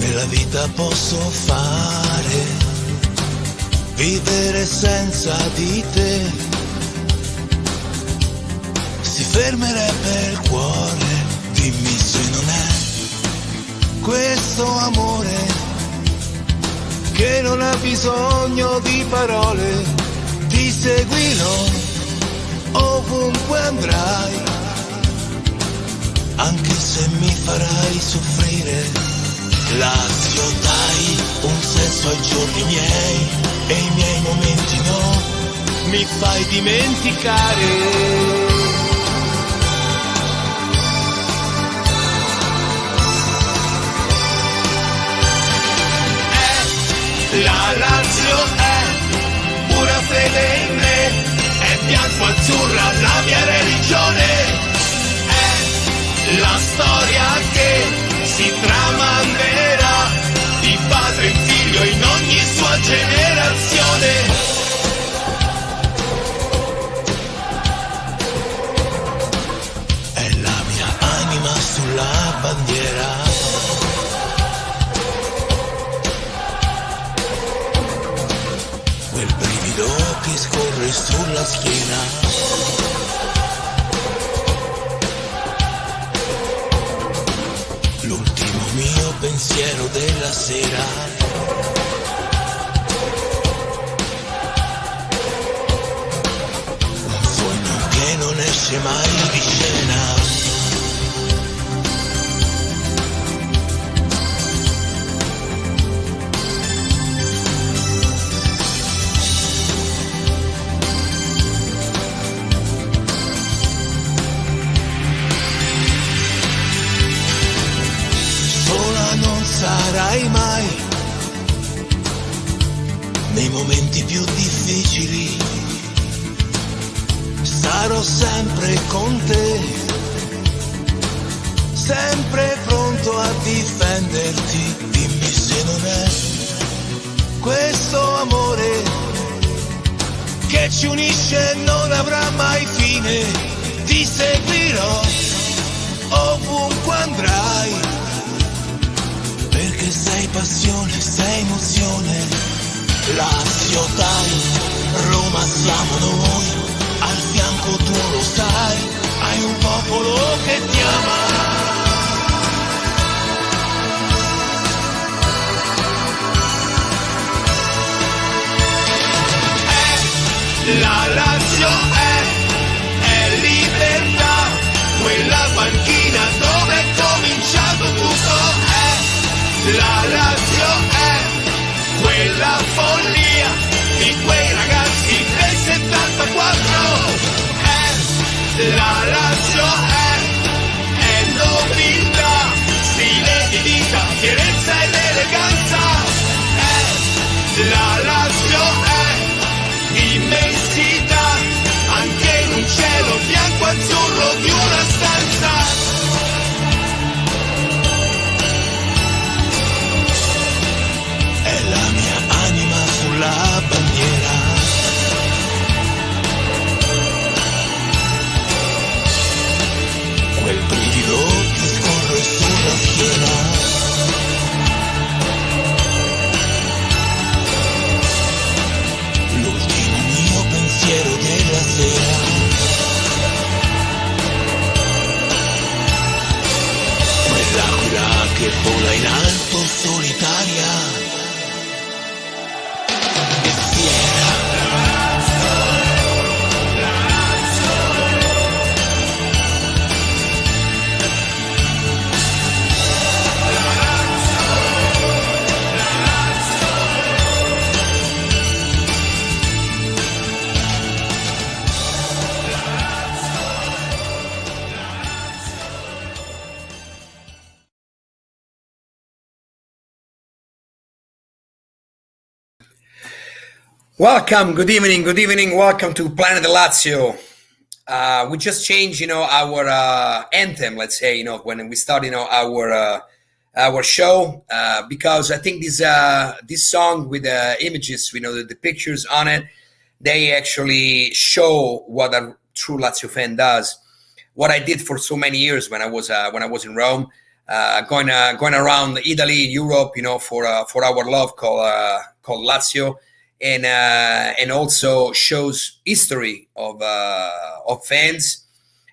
nella vita posso fare, vivere senza di te, si fermerebbe il cuore, dimmi se non è questo amore che non ha bisogno di parole, ti seguirò ovunque andrai, anche se mi farai soffrire. Lazio, dai un senso ai giorni miei e i miei momenti no, mi fai dimenticare. La Lazio è pura fede in me, è bianco-azzurra la mia religione, è la storia che si tramanderà di padre in figlio in ogni sua generazione. È la mia anima sulla bandiera, quel brivido che scorre sulla schiena. L'ultimo mio pensiero della sera. Un sogno che non esce mai di scena. Sarai mai nei momenti più difficili, sarò sempre con te, sempre pronto a difenderti, dimmi se non è questo amore che ci unisce non avrà mai fine, ti seguirò ovunque andrai, perché sei passione, sei emozione. Lazio dai, Roma siamo noi, al fianco tuo lo sai, hai un popolo che ti ama. La Lazio è libertà, quella panchina dove è cominciato tutto. La Lazio è quella follia di quei ragazzi del 74, la Lazio è nobiltà, stile di vita, fierezza ed eleganza, la Lazio è immensità, anche in un cielo bianco-azzurro di una stanza. La mia anima sulla bandiera, quel brivido che scorre sulla schiena. L'ultimo mio pensiero della sera. Quell'aquila che vola in alto solitaria. Welcome, good evening, welcome to Planet Lazio. We just changed, our anthem, let's say, when we start, our show, because I think this song with the images, the pictures on it, they actually show what a true Lazio fan does. What I did for so many years when I was in Rome, going around Italy, Europe, for our love called Lazio, and also shows history of fans,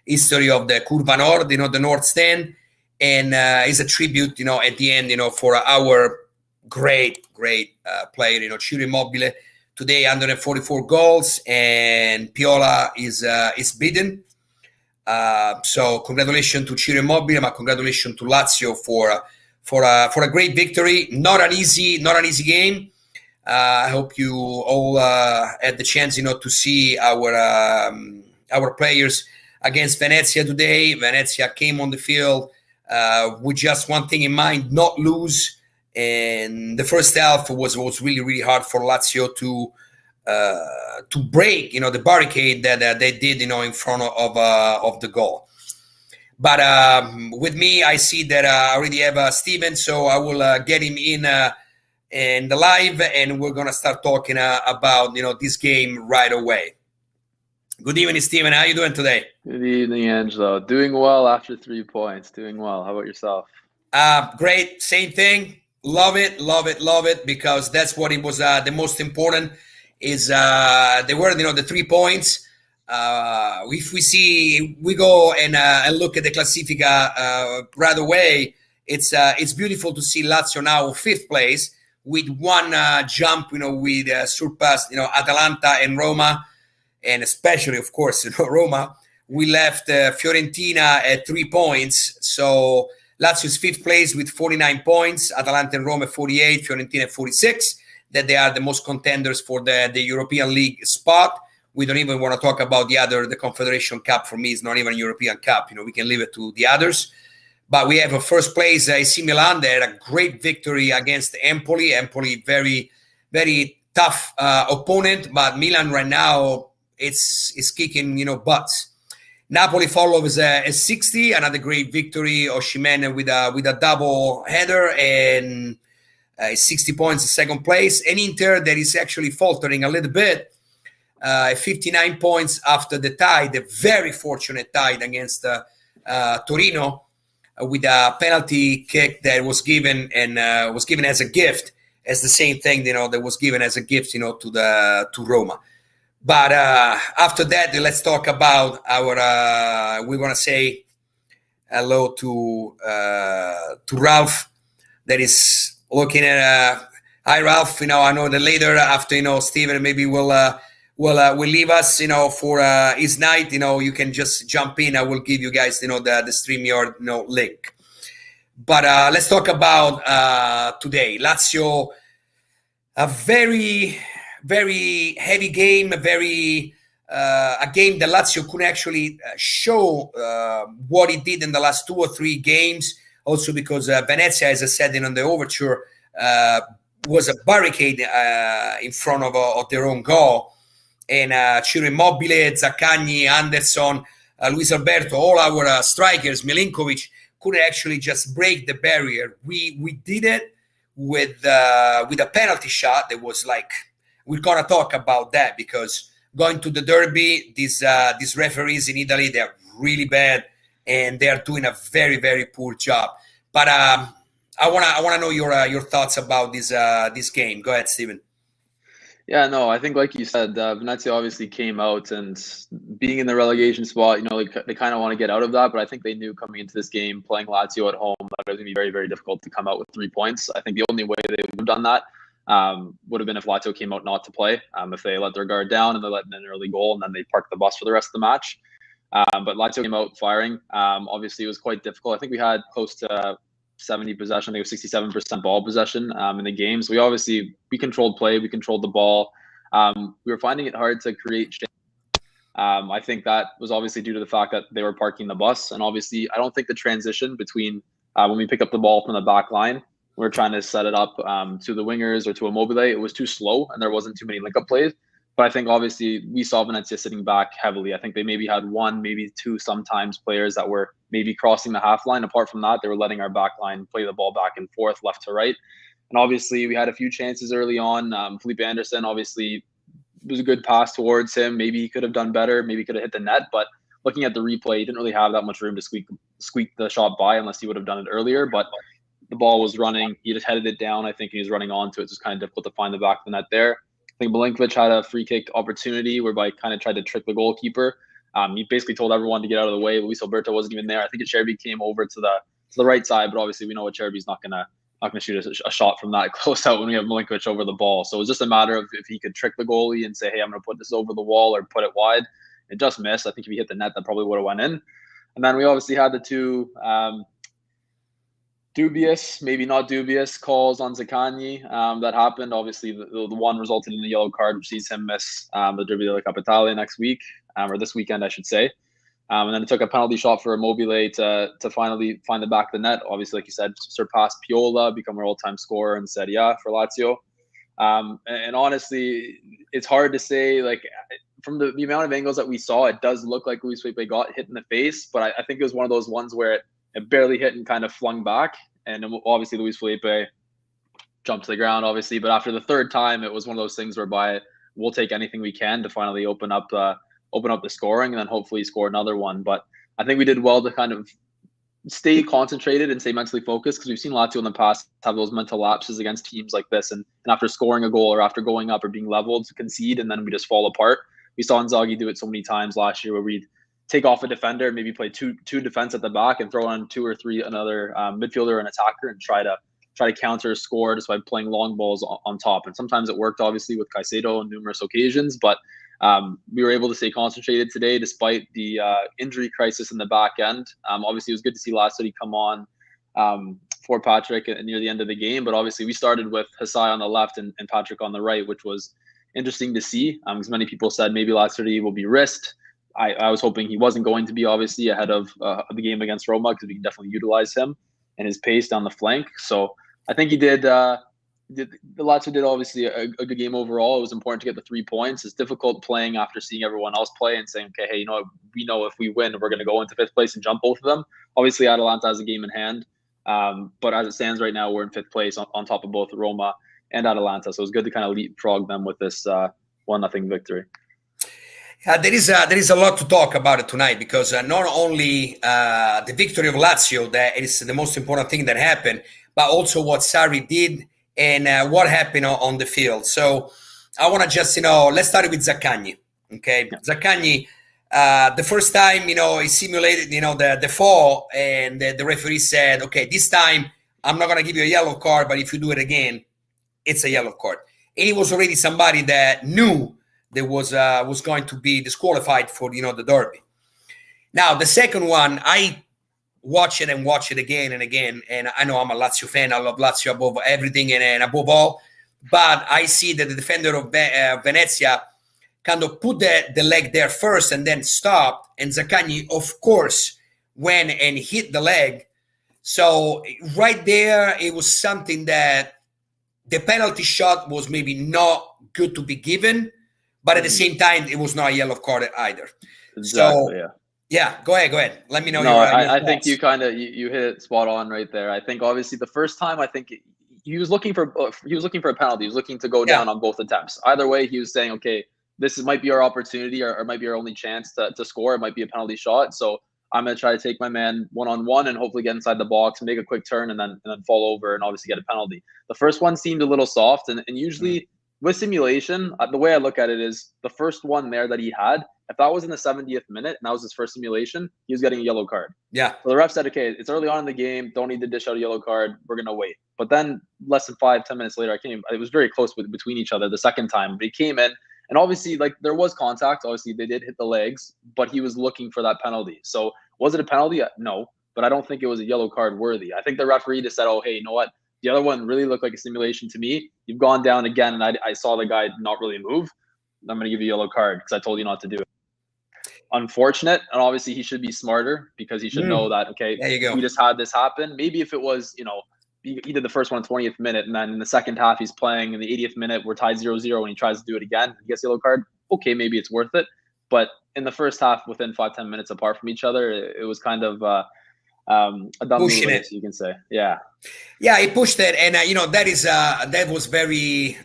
history of the Curva Nord, the North Stand, and is a tribute, at the end, for our great player, Ciro Immobile. Today, 144 goals, and Piola is beaten. So congratulations to Ciro Immobile, but congratulations to Lazio for a great victory. Not an easy game. I hope you all had the chance, to see our players against Venezia today. Venezia came on the field with just one thing in mind: not lose. And the first half was really hard for Lazio to break, the barricade that they did, in front of the goal. But with me, I see that I already have Steven, so I will get him in the live, and we're gonna start talking about this game right away. Good evening, Steven. How are you doing today? Good evening, Angelo. Doing well after 3 points. Doing well. How about yourself? Great. Same thing. Love it, because that's what it was. The most important is they were, the 3 points. If we go and look at the Classifica right away, it's beautiful to see Lazio now 5th place with one jump. We surpassed Atalanta and Roma, and especially, of course, Roma. We left Fiorentina at 3 points, so Lazio is 5th place with 49 points. Atalanta and Roma 48, Fiorentina 46. That they are the most contenders for the European League spot. We don't even want to talk about the Confederation Cup. For me, it's not even a European Cup. We can leave it to the others. But we have a first place, AC Milan. They had a great victory against Empoli. Empoli, very, very tough opponent. But Milan right now, it's kicking, butts. Napoli follows at 60, another great victory. Osimhen with a double header, and 60 points in 2nd place. And Inter, that is actually faltering a little bit, 59 points after the tie, the very fortunate tie against Torino, with a penalty kick that was given and was given as a gift, as the same thing that was given as a gift to Roma. But after that, let's talk about our. We want to say hello to Ralph, that is looking at. Hi, Ralph. I know that later, after Steven maybe will leave us. For his night. You can just jump in. I will give you guys the StreamYard link. But let's talk about today. Lazio, a very heavy game, a game that Lazio couldn't actually show what it did in the last 2 or 3 games. Also because Venezia, as I said in the overture, was a barricade in front of their own goal. And Ciro Immobile, Zaccagni, Anderson, Luis Alberto, all our strikers, Milinkovic, couldn't actually just break the barrier. We did it with a penalty shot that was like, we're gonna talk about that, because going to the derby, these referees in Italy, they're really bad, and they are doing a very, very poor job. But I wanna know your thoughts about this game. Go ahead, Steven. Yeah, no, I think like you said, Venezia obviously came out, and being in the relegation spot, they kind of want to get out of that. But I think they knew coming into this game, playing Lazio at home, that it was going to be very, very difficult to come out with 3 points. I think the only way they would have done that would have been if Lazio came out not to play, if they let their guard down and they let in an early goal and then they parked the bus for the rest of the match. But Lazio came out firing. Obviously, it was quite difficult. I think we had close to 70 possession. I think it was 67% ball possession in the game. So we controlled play. We controlled the ball. We were finding it hard to create. I think that was obviously due to the fact that they were parking the bus. And obviously, I don't think the transition between when we picked up the ball from the back line, we were trying to set it up to the wingers or to Immobile. It was too slow and there wasn't too many link-up plays. But I think obviously we saw Venezia sitting back heavily. I think they maybe had 1, maybe 2 sometimes players that were maybe crossing the half line. Apart from that, they were letting our back line play the ball back and forth, left to right. And obviously we had a few chances early on. Felipe Anderson, obviously, it was a good pass towards him. Maybe he could have done better. Maybe he could have hit the net. But looking at the replay, he didn't really have that much room to squeak the shot by unless he would have done it earlier. But the ball was running. He just headed it down. I think he was running onto it. It's just kind of difficult to find the back of the net there. I think Milinkovic had a free kick opportunity whereby he kind of tried to trick the goalkeeper. He basically told everyone to get out of the way. Luis Alberto wasn't even there. I think Cherby came over to the right side, but obviously we know what Cherby's not gonna shoot a shot from that close out when we have Milinkovic over the ball. So it was just a matter of if he could trick the goalie and say, hey, I'm gonna put this over the wall or put it wide. It just missed. I think if he hit the net, that probably would have went in. And then we obviously had the two dubious, maybe not dubious, calls on Zaccagni that happened. Obviously, the one resulted in the yellow card, which sees him miss the Derby della Capitale next week, or this weekend, I should say. And then it took a penalty shot for Immobile to finally find the back of the net. Obviously, like you said, surpassed Piola, become our all-time scorer in Serie A for Lazio. And honestly, it's hard to say, like, from the amount of angles that we saw, it does look like Luis Felipe got hit in the face, but I think it was one of those ones where it barely hit and kind of flung back. And obviously Luis Felipe jumped to the ground, obviously. But after the third time, it was one of those things whereby we'll take anything we can to finally open up the scoring and then hopefully score another one. But I think we did well to kind of stay concentrated and stay mentally focused, because we've seen Lazio in the past have those mental lapses against teams like this. And after scoring a goal or after going up or being leveled, to concede, and then we just fall apart. We saw Inzaghi do it so many times last year where we'd take off a defender, maybe play two defense at the back and throw on two or three another midfielder and attacker and try to counter a score just by playing long balls on top. And sometimes it worked, obviously, with Caicedo on numerous occasions, but we were able to stay concentrated today despite the injury crisis in the back end. Obviously, it was good to see Lazio come on for Patrick near the end of the game, but obviously we started with Hasai on the left and Patrick on the right, which was interesting to see, because many people said maybe Lazio will be risked. I was hoping he wasn't going to be, obviously, ahead of the game against Roma, because we can definitely utilize him and his pace down the flank. So I think he did. The Lazio did obviously a good game overall. It was important to get the 3 points. It's difficult playing after seeing everyone else play and saying, okay, hey, you know what? We know if we win, we're going to go into 5th place and jump both of them. Obviously, Atalanta has a game in hand, but as it stands right now, we're in 5th place on top of both Roma and Atalanta. So it's good to kind of leapfrog them with this 1-0 victory. There is a lot to talk about it tonight, because not only the victory of Lazio, that is the most important thing that happened, but also what Sarri did and what happened on the field. So I want to just, let's start with Zaccagni. Okay, yeah. Zaccagni, the first time, he simulated, the fall, and the referee said, okay, this time I'm not going to give you a yellow card, but if you do it again, it's a yellow card. And he was already somebody that knew that was going to be disqualified for the derby. Now the second one, I watch it again and again, and I know I'm a Lazio fan. I love Lazio above everything and above all. But I see that the defender of Venezia kind of put the leg there first and then stopped, and Zaccagni, of course, went and hit the leg. So right there, it was something that the penalty shot was maybe not good to be given. But at the same time, it was not a yellow card either. Exactly. So, yeah. Go ahead. Let me know. No, I think you kind of you hit it spot on right there. I think obviously the first time, I think he was looking for a penalty. He was looking to go down on both attempts. Either way, he was saying, okay, this might be our opportunity, or might be our only chance to score. It might be a penalty shot. So I'm going to try to take my man one-on-one and hopefully get inside the box and make a quick turn and then fall over and obviously get a penalty. The first one seemed a little soft, and usually. With simulation, the way I look at it is the first one there that he had, if that was in the 70th minute and that was his first simulation, he was getting a yellow card. Yeah. So the ref said, okay, it's early on in the game. Don't need to dish out a yellow card. We're going to wait. But then less than 5-10 minutes later, it was very close between each other the second time. But he came in, and obviously, like, there was contact. Obviously, they did hit the legs, but he was looking for that penalty. So was it a penalty? No. But I don't think it was a yellow card worthy. I think the referee just said, oh, hey, you know what? The other one really looked like a simulation to me. You've gone down again, and I saw the guy not really move. I'm going to give you a yellow card because I told you not to do it. Unfortunate, and obviously he should be smarter, because he should know that, okay, there you go. We just had this happen. Maybe if it was, he did the first one 20th minute, and then in the second half he's playing in the 80th minute, we're tied 0-0, and he tries to do it again, he gets a yellow card. Okay, maybe it's worth it. But in the first half, within 5-10 minutes apart from each other, it was kind of a dumb move, Pushing I it. guess you can say. Yeah. Yeah, he pushed it, and that was very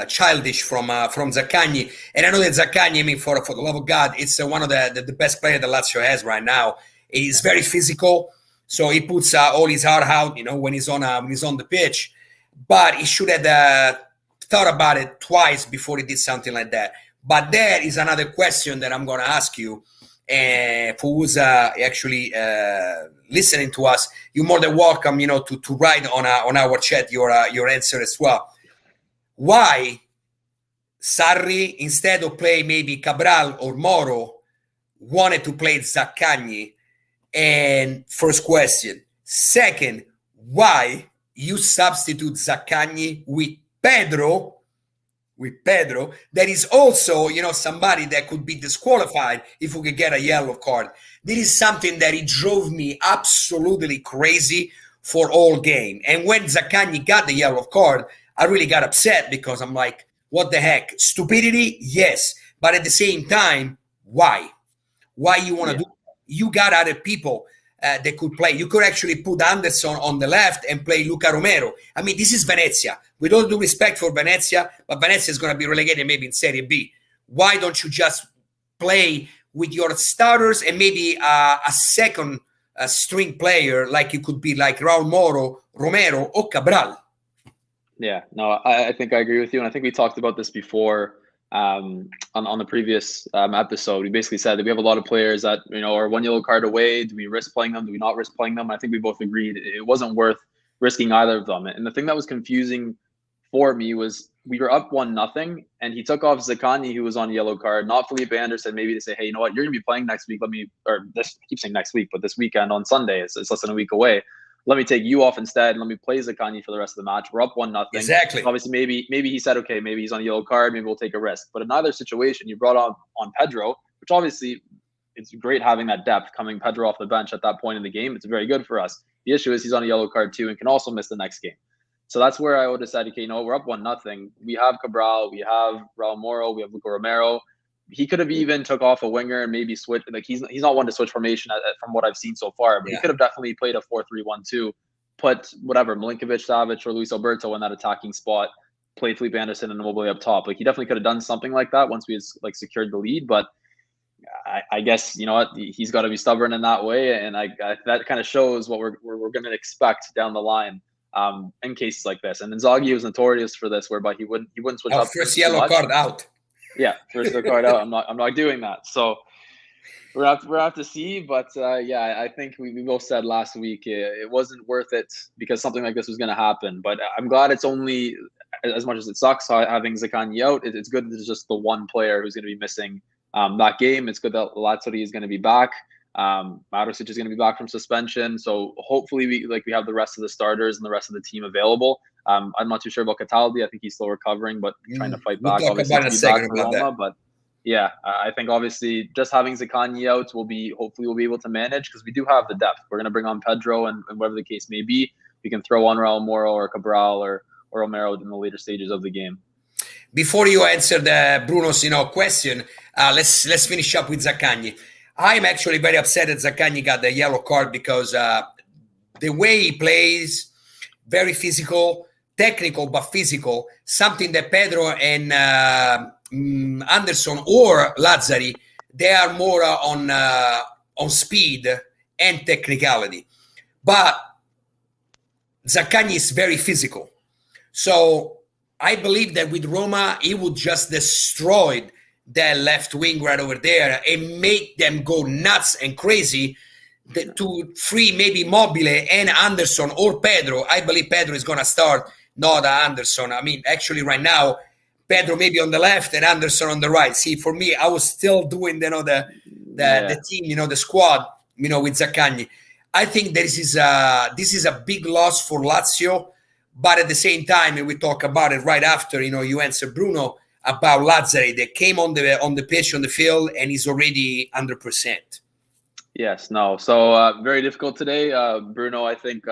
childish from Zaccagni. And I know that Zaccagni, I mean, for the love of God, it's one of the best players that Lazio has right now. He's very physical, so he puts all his heart out, when he's on the pitch. But he should have thought about it twice before he did something like that. But there is another question that I'm going to ask you. For who's actually listening to us, you're more than welcome, to write on our chat your answer as well. Why Sarri, instead of play maybe Cabral or Moro, wanted to play Zaccagni? And first question. Second, why you substitute Zaccagni with Pedro? That is also, somebody that could be disqualified if we could get a yellow card. This is something that it drove me absolutely crazy for all game. And when Zaccagni got the yellow card, I really got upset because I'm like, what the heck? Stupidity? Yes. But at the same time, why? Why you want to do? You got other people that could play. You could actually put Anderson on the left and play Luca Romero. I mean, this is Venezia. With all due respect for Venezia, but Venezia is going to be relegated maybe in Serie B. Why don't you just play with your starters and maybe a second string player like you could be like Raul Moro, Romero, or Cabral? Yeah, no, I think I agree with you. And I think we talked about this before on the previous episode. We basically said that we have a lot of players that, are one yellow card away. Do we risk playing them? Do we not risk playing them? I think we both agreed it wasn't worth risking either of them. And the thing that was confusing for me was we were up 1-0 and he took off Zaccagni, who was on a yellow card, not Felipe Anderson, maybe to say, hey, you know what, you're going to be playing next week. I keep saying next week, but this weekend on Sunday, it's less than a week away. Let me take you off instead. Let me play Zaccagni for the rest of the match. We're up 1-0. Exactly. Obviously, maybe he said, okay, maybe he's on a yellow card. Maybe we'll take a risk. But in either situation, you brought on Pedro, which obviously it's great having that depth coming Pedro off the bench at that point in the game. It's very good for us. The issue is he's on a yellow card too and can also miss the next game. So that's where I would have said, okay, we're up 1-0. We have Cabral, we have Raul Moro, we have Luca Romero. He could have even took off a winger and maybe switch. Like he's not one to switch formation from what I've seen so far, but he could have definitely played a 4-3-1-2, put whatever Milinkovic, Savic, or Luis Alberto in that attacking spot, played Felipe Anderson and Immobile up top. Like he definitely could have done something like that once we had secured the lead. But I guess he's got to be stubborn in that way, and that kind of shows what we're going to expect down the line. In cases like this, and Inzaghi was notorious for this, whereby he wouldn't switch up. First yellow card out. Yeah, first yellow card out. I'm not doing that. So we're have to see. But I think we both said last week it wasn't worth it because something like this was going to happen. But I'm glad it's only, as much as it sucks having Zaccagni out, it's good that there's just the one player who's going to be missing that game. It's good that Lazzari is going to be back. Marusic is going to be back from suspension, so hopefully we have the rest of the starters and the rest of the team available. I'm not too sure about Cataldi. I think he's still recovering, but trying to fight back. Obviously, to be back for Roma, but yeah, I think obviously just having Zaccagni out hopefully we'll be able to manage because we do have the depth. We're going to bring on Pedro and whatever the case may be, we can throw on Raul Moro or Cabral or Romero in the later stages of the game. Before you answer Bruno's question, let's finish up with Zaccagni. I'm actually very upset that Zaccagni got the yellow card because the way he plays, very physical, technical but physical, something that Pedro and Anderson or Lazzari, they are more on speed and technicality. But Zaccagni is very physical. So I believe that with Roma, he would just destroy that left wing right over there and make them go nuts and crazy to free maybe Mobile and Anderson or Pedro. I believe Pedro is going to start, not Anderson. I mean, actually right now, Pedro maybe on the left and Anderson on the right. See, for me, I was still doing, the team, the squad, with Zaccagni. I think this is a big loss for Lazio, but at the same time, and we talk about it right after, you answer Bruno about Lazzari that came on the pitch, on the field, and he's already 100%. Yes, no. So very difficult today, Bruno. I think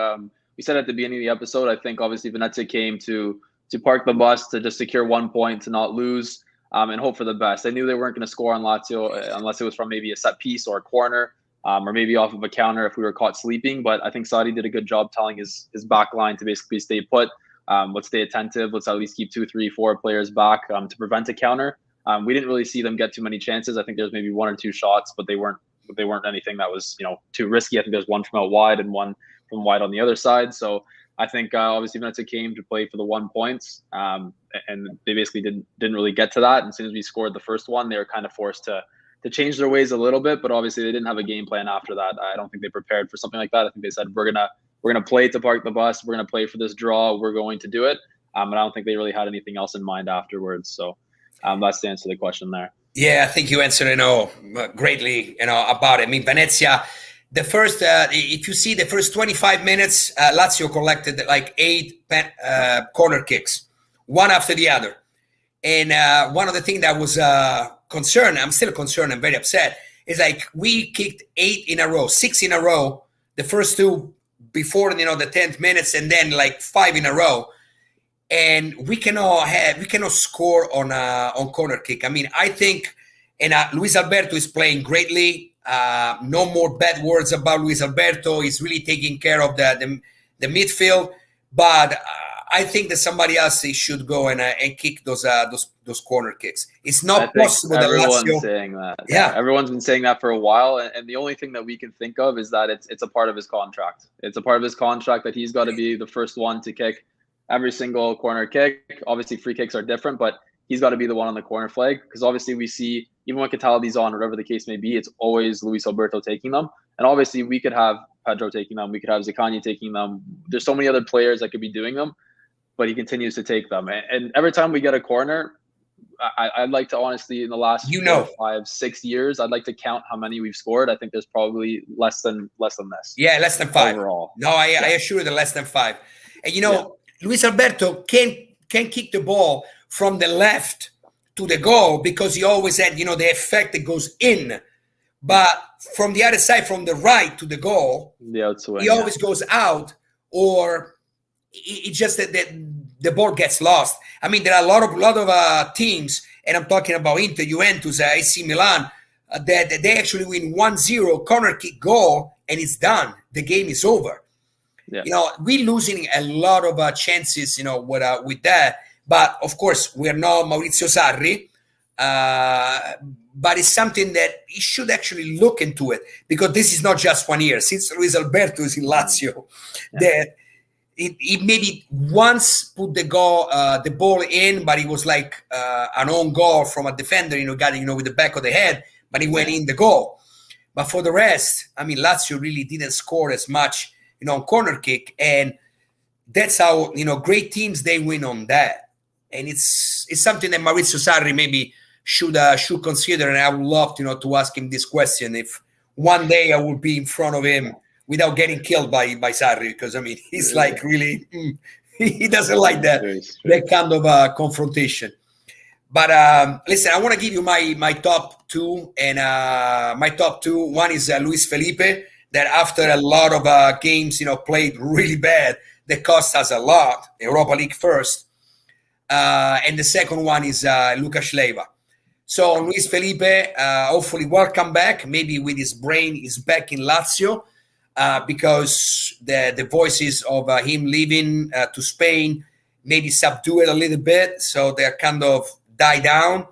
we said at the beginning of the episode, I think obviously Venezia came to park the bus, to just secure 1 point, to not lose, and hope for the best. They knew they weren't going to score on Lazio unless it was from maybe a set piece or a corner. or maybe off of a counter if we were caught sleeping. But I think Saudi did a good job telling his back line to basically stay put. Let's stay attentive. Let's at least keep 2, 3, 4 players back to prevent a counter. We didn't really see them get too many chances. I think there's maybe 1 or 2 shots, but they weren't anything that was too risky. I think there's one from out wide and one from wide on the other side. So I think obviously Venezia came to play for the 1 points, and they basically didn't really get to that. And as soon as we scored the first one, they were kind of forced to change their ways a little bit. But obviously they didn't have a game plan after that. I don't think they prepared for something like that. I think they said we're gonna play to park the bus. We're gonna play for this draw. We're going to do it. And I don't think they really had anything else in mind afterwards. So that's the answer to the question there. Yeah, I think you answered, greatly, about it. I mean, Venezia, the first, if you see the first 25 minutes, Lazio collected like 8 corner kicks, one after the other. And one of the things that was concerned, I'm still concerned, I'm very upset, is like we kicked 8 in a row, 6 in a row, the first 2 before, the 10th minutes, and then like 5 in a row. And we cannot score on corner kick. I mean, I think, and Luis Alberto is playing greatly. No more bad words about Luis Alberto. He's really taking care of the midfield. But I think that somebody else should go and kick those corner kicks. It's not possible that everyone's saying that. Yeah, everyone's been saying that for a while, and the only thing that we can think of is that it's a part of his contract. It's a part of his contract that he's got to be the first one to kick every single corner kick. Obviously, free kicks are different, but he's got to be the one on the corner flag, because obviously we see, even when Cataldi's on, whatever the case may be, it's always Luis Alberto taking them. And obviously we could have Pedro taking them, we could have Zaccagni taking them. There's so many other players that could be doing them, but he continues to take them. And every time we get a corner, I'd like to honestly, in the last 5, 6 years, I'd like to count how many we've scored. I think there's probably less than this. Yeah, less than 5 overall. No, I assure you, less than 5. And Luis Alberto can kick the ball from the left to the goal because he always had, the effect that goes in. But from the other side, from the right to the goal, he always goes out, or it just that the ball gets lost. I mean, there are a lot of teams, and I'm talking about Inter, Juventus, AC Milan, that they actually win 1-0 corner kick goal, and it's done. The game is over. Yeah. We're losing a lot of chances, with that. But of course, we are not Maurizio Sarri. But it's something that he should actually look into it, because this is not just 1 year. Since Luis Alberto is in Lazio, that he maybe once put the ball in, but it was like an own goal from a defender, got with the back of the head, but he went in the goal. But for the rest, I mean, Lazio really didn't score as much, on corner kick, and that's how great teams, they win on that. And it's something that Maurizio Sarri maybe should consider. And I would love to ask him this question if one day I would be in front of him without getting killed by Sarri, because I mean he's like really he doesn't like that kind of confrontation. But listen, I want to give you my top 2, and my top 2. One is Luis Felipe, that after a lot of games played really bad, that cost us a lot. Europa League first. And the second one is Lucas Leiva. So Luis Felipe, hopefully welcome back. Maybe with his brain is back in Lazio, because the voices of him leaving to Spain maybe subdue it a little bit, so they're kind of die down.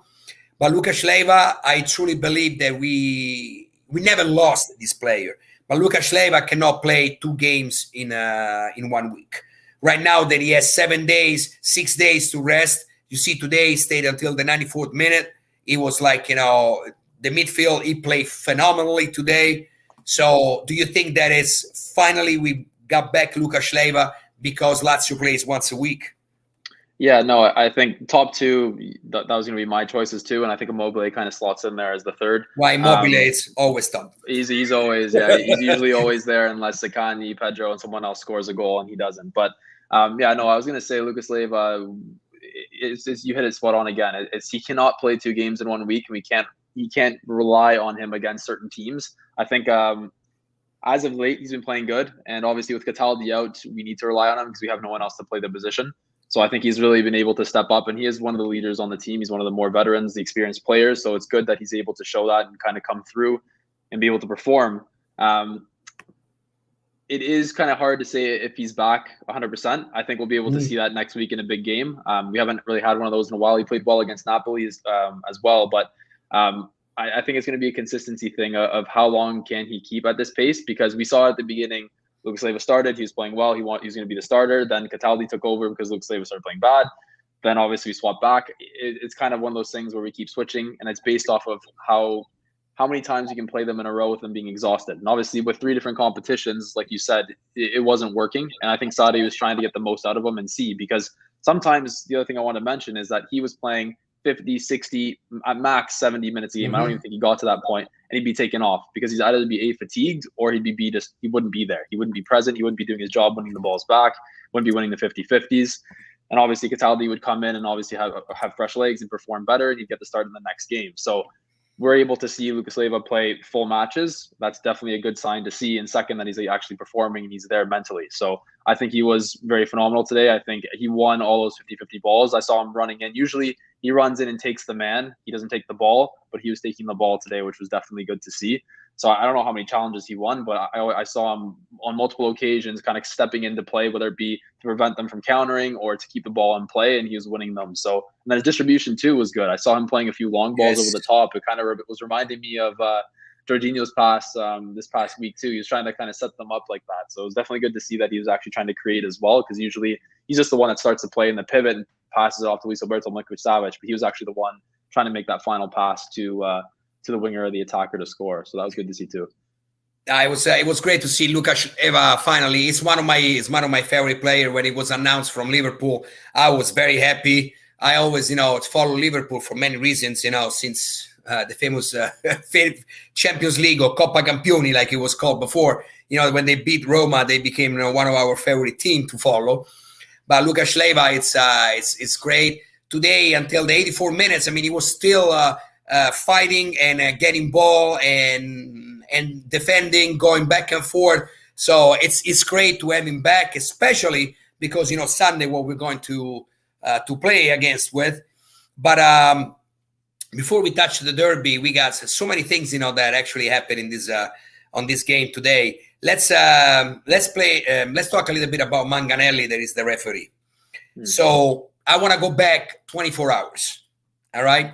But Lucas Leiva, I truly believe that we never lost this player. But Lucas Leiva cannot play 2 games in 1 week. Right now that he has 7 days, 6 days to rest. You see today he stayed until the 94th minute. It was like, the midfield, he played phenomenally today. So do you think that is finally we got back Lucas Leiva because Lazio plays once a week? Yeah, no, I think top 2, that was going to be my choices too. And I think Immobile kind of slots in there as the third. Why Immobile is always top. He's always, he's usually always there unless Zaccagni, Pedro, and someone else scores a goal and he doesn't. But I was going to say Lucas Leiva, you hit it spot on again. He cannot play 2 games in 1 week, and he can't rely on him against certain teams. I think as of late, he's been playing good. And obviously with Cataldi out, we need to rely on him because we have no one else to play the position. So I think he's really been able to step up, and he is one of the leaders on the team. He's one of the more veterans, the experienced players. So it's good that he's able to show that and kind of come through and be able to perform. Um, it is kind of hard to say if he's back 100%. I think we'll be able to see that next week in a big game. We haven't really had one of those in a while. He played well against Napoli as well, but I think it's going to be a consistency thing of how long can he keep at this pace, because we saw at the beginning Lucas Leiva started, he was playing well, he was going to be the starter. Then Cataldi took over because Lucas Leiva started playing bad. Then obviously we swapped back. It's kind of one of those things where we keep switching, and it's based off of how many times you can play them in a row with them being exhausted. And obviously with 3 different competitions, like you said, it wasn't working. And I think Sadi was trying to get the most out of them and see, because sometimes the other thing I want to mention is that he was playing 50, 60, at max 70 minutes a game. I don't even think he got to that point, and he'd be taken off because he's either be fatigued or he'd be just, he wouldn't be there. He wouldn't be present. He wouldn't be doing his job, winning the balls back, wouldn't be winning the 50-50s. And obviously Cataldi would come in and obviously have fresh legs and perform better, and he'd get the start in the next game. So we're able to see Lucas Leiva play full matches. That's definitely a good sign to see. And second, that he's actually performing and he's there mentally. So I think he was very phenomenal today. I think he won all those 50-50 balls. I saw him running in. Usually he runs in and takes the man. He doesn't take the ball, but he was taking the ball today, which was definitely good to see. So I don't know how many challenges he won, but I saw him on multiple occasions kind of stepping into play, whether it be to prevent them from countering or to keep the ball in play, and he was winning them. So, and then his distribution too was good. I saw him playing a few long balls over the top. It kind of was reminding me of Jorginho's pass this past week too. He was trying to kind of set them up like that. So it was definitely good to see that he was actually trying to create as well, because usually he's just the one that starts to play in the pivot and passes it off to Luis Alberto Milinkovic-Savic, but he was actually the one trying to make that final pass to the winger or the attacker to score. So that was good to see too. It was great to see Lucas Leiva finally. He's one of my favorite players. When it was announced from Liverpool, I was very happy. I always, follow Liverpool for many reasons, since the famous Champions League or Coppa Campioni, like it was called before. When they beat Roma, they became one of our favorite team to follow. But Lucas Leiva, it's great. Today, until the 84 minutes, he was still fighting and getting ball and defending, going back and forth. So it's great to have him back, especially because Sunday what we're going to play against with. But before we touch the derby, we got so many things that actually happened in this on this game today. Let's talk a little bit about Manganelli, that is the referee. So I want to go back 24 hours. All right.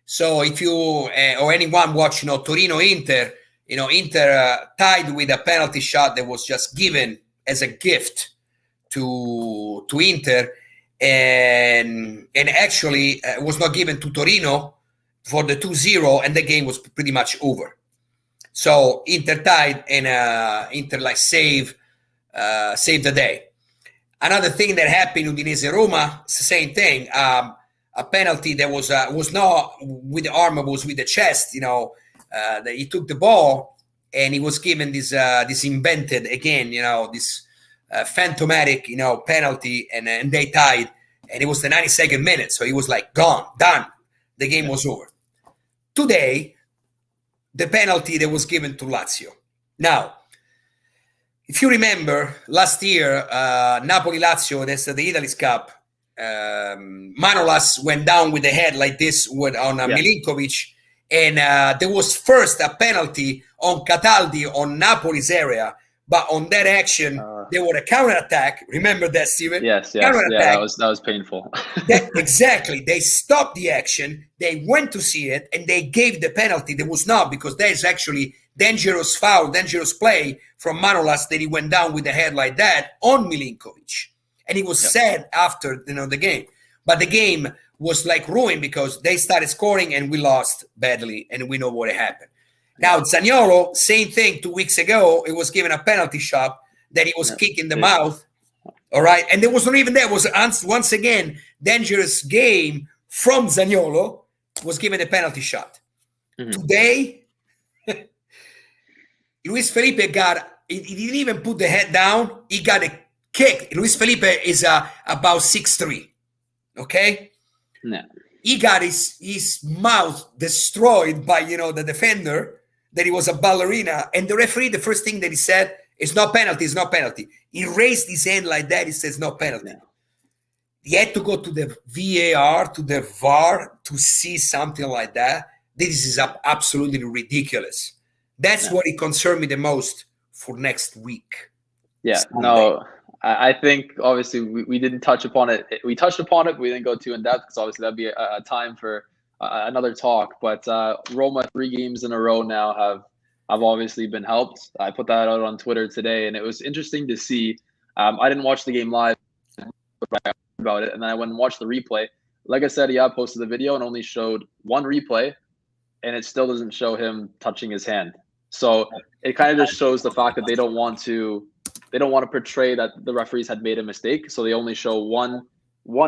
So if you or anyone watch, Torino-Inter, Inter tied with a penalty shot that was just given as a gift to Inter, and actually was not given to Torino for the 2-0, and the game was pretty much over. So Inter tied, and Inter saved the day. Another thing that happened in Udinese-Roma, it's the same thing. A penalty that was not with the arm, but was with the chest. That he took the ball and he was given this invented again, this phantomatic, penalty, and they tied, and it was the 92nd minute. So he was gone, done. The game was over. Today, the penalty that was given to Lazio. Now, if you remember last year, Napoli-Lazio, that's the Italy's Cup. Manolas went down with the head like this on Milinkovic, and there was first a penalty on Cataldi on Napoli's area, but on that action there was a counter attack. Remember that, Steven? Yes, that was painful. Exactly. They stopped the action, they went to see it, and they gave the penalty. There was not, because there is actually dangerous foul, dangerous play from Manolas, that he went down with the head like that on Milinkovic. And he was sad after the game. But the game was ruined because they started scoring and we lost badly, and we know what happened. Now, Zaniolo, same thing 2 weeks ago. It was given a penalty shot that he was kicked in the mouth. All right. And there was not even that. It was once again dangerous game from Zaniolo, was given a penalty shot. Today, Luis Felipe he didn't even put the head down. He got a kick. Luis Felipe is about 6'3". Okay? No. He got his mouth destroyed by, the defender, that he was a ballerina. And the referee, the first thing that he said, it's not penalty, it's not penalty. He raised his hand like that. He says, no penalty. No. He had to go to the VAR, to the VAR, to see something like that. This is absolutely ridiculous. That's what it concerned me the most for next week. Yeah, Sunday. no, I think obviously we didn't touch upon it. We touched upon it, but we didn't go too in depth because obviously that'd be a time for another talk. But Roma 3 games in a row now have obviously been helped. I put that out on Twitter today, and it was interesting to see. I didn't watch the game live, but I heard about it, and then I went and watched the replay. Like I said, yeah, I posted the video and only showed one replay, and it still doesn't show him touching his hand. So it kind of just shows the fact that they don't want to portray that the referees had made a mistake. So they only show one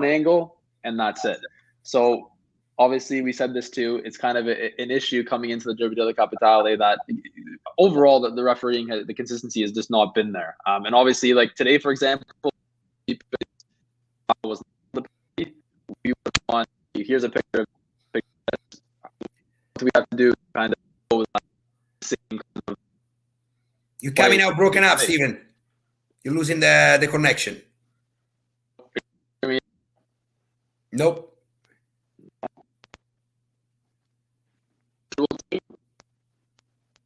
angle, and that's it. So obviously we said this too. It's kind of an issue coming into the Derby della Capitale that overall the refereeing, the consistency has just not been there. And obviously, like today, for example, was we on. Here's a picture of what we have to do kind of go with that same kind of. You're coming out broken up, Steven. You're losing the connection. Nope.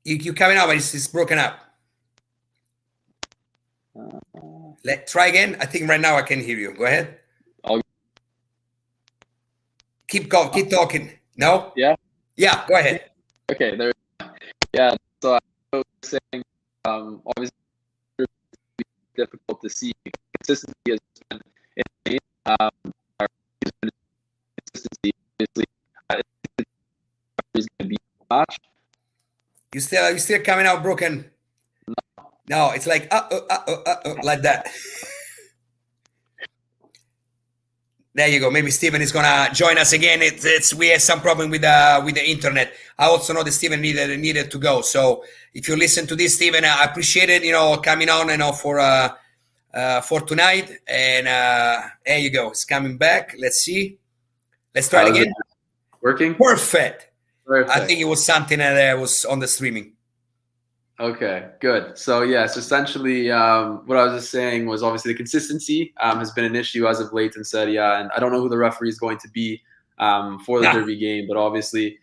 You're coming out, but it's broken up. Try again. I think right now I can hear you. Go ahead. Keep talking. No? Yeah? Yeah, go ahead. Okay, there. Yeah, so I was saying, obviously, it's difficult to see. Consistency has been insane. Our consistency, obviously, is going to be a match. You still coming out broken? No, it's like like that. There you go. Maybe Steven is gonna join us again. We have some problem with the internet. I also know that Steven needed to go. So if you listen to this, Steven, I appreciate it. Coming on, for tonight. And there you go. It's coming back. Let's see. Let's try it again. Working? Perfect. I think it was something that was on the streaming. Okay, good. So yes, essentially what I was just saying was obviously the consistency has been an issue as of late in Serie A, and I don't know who the referee is going to be for the Derby game, but obviously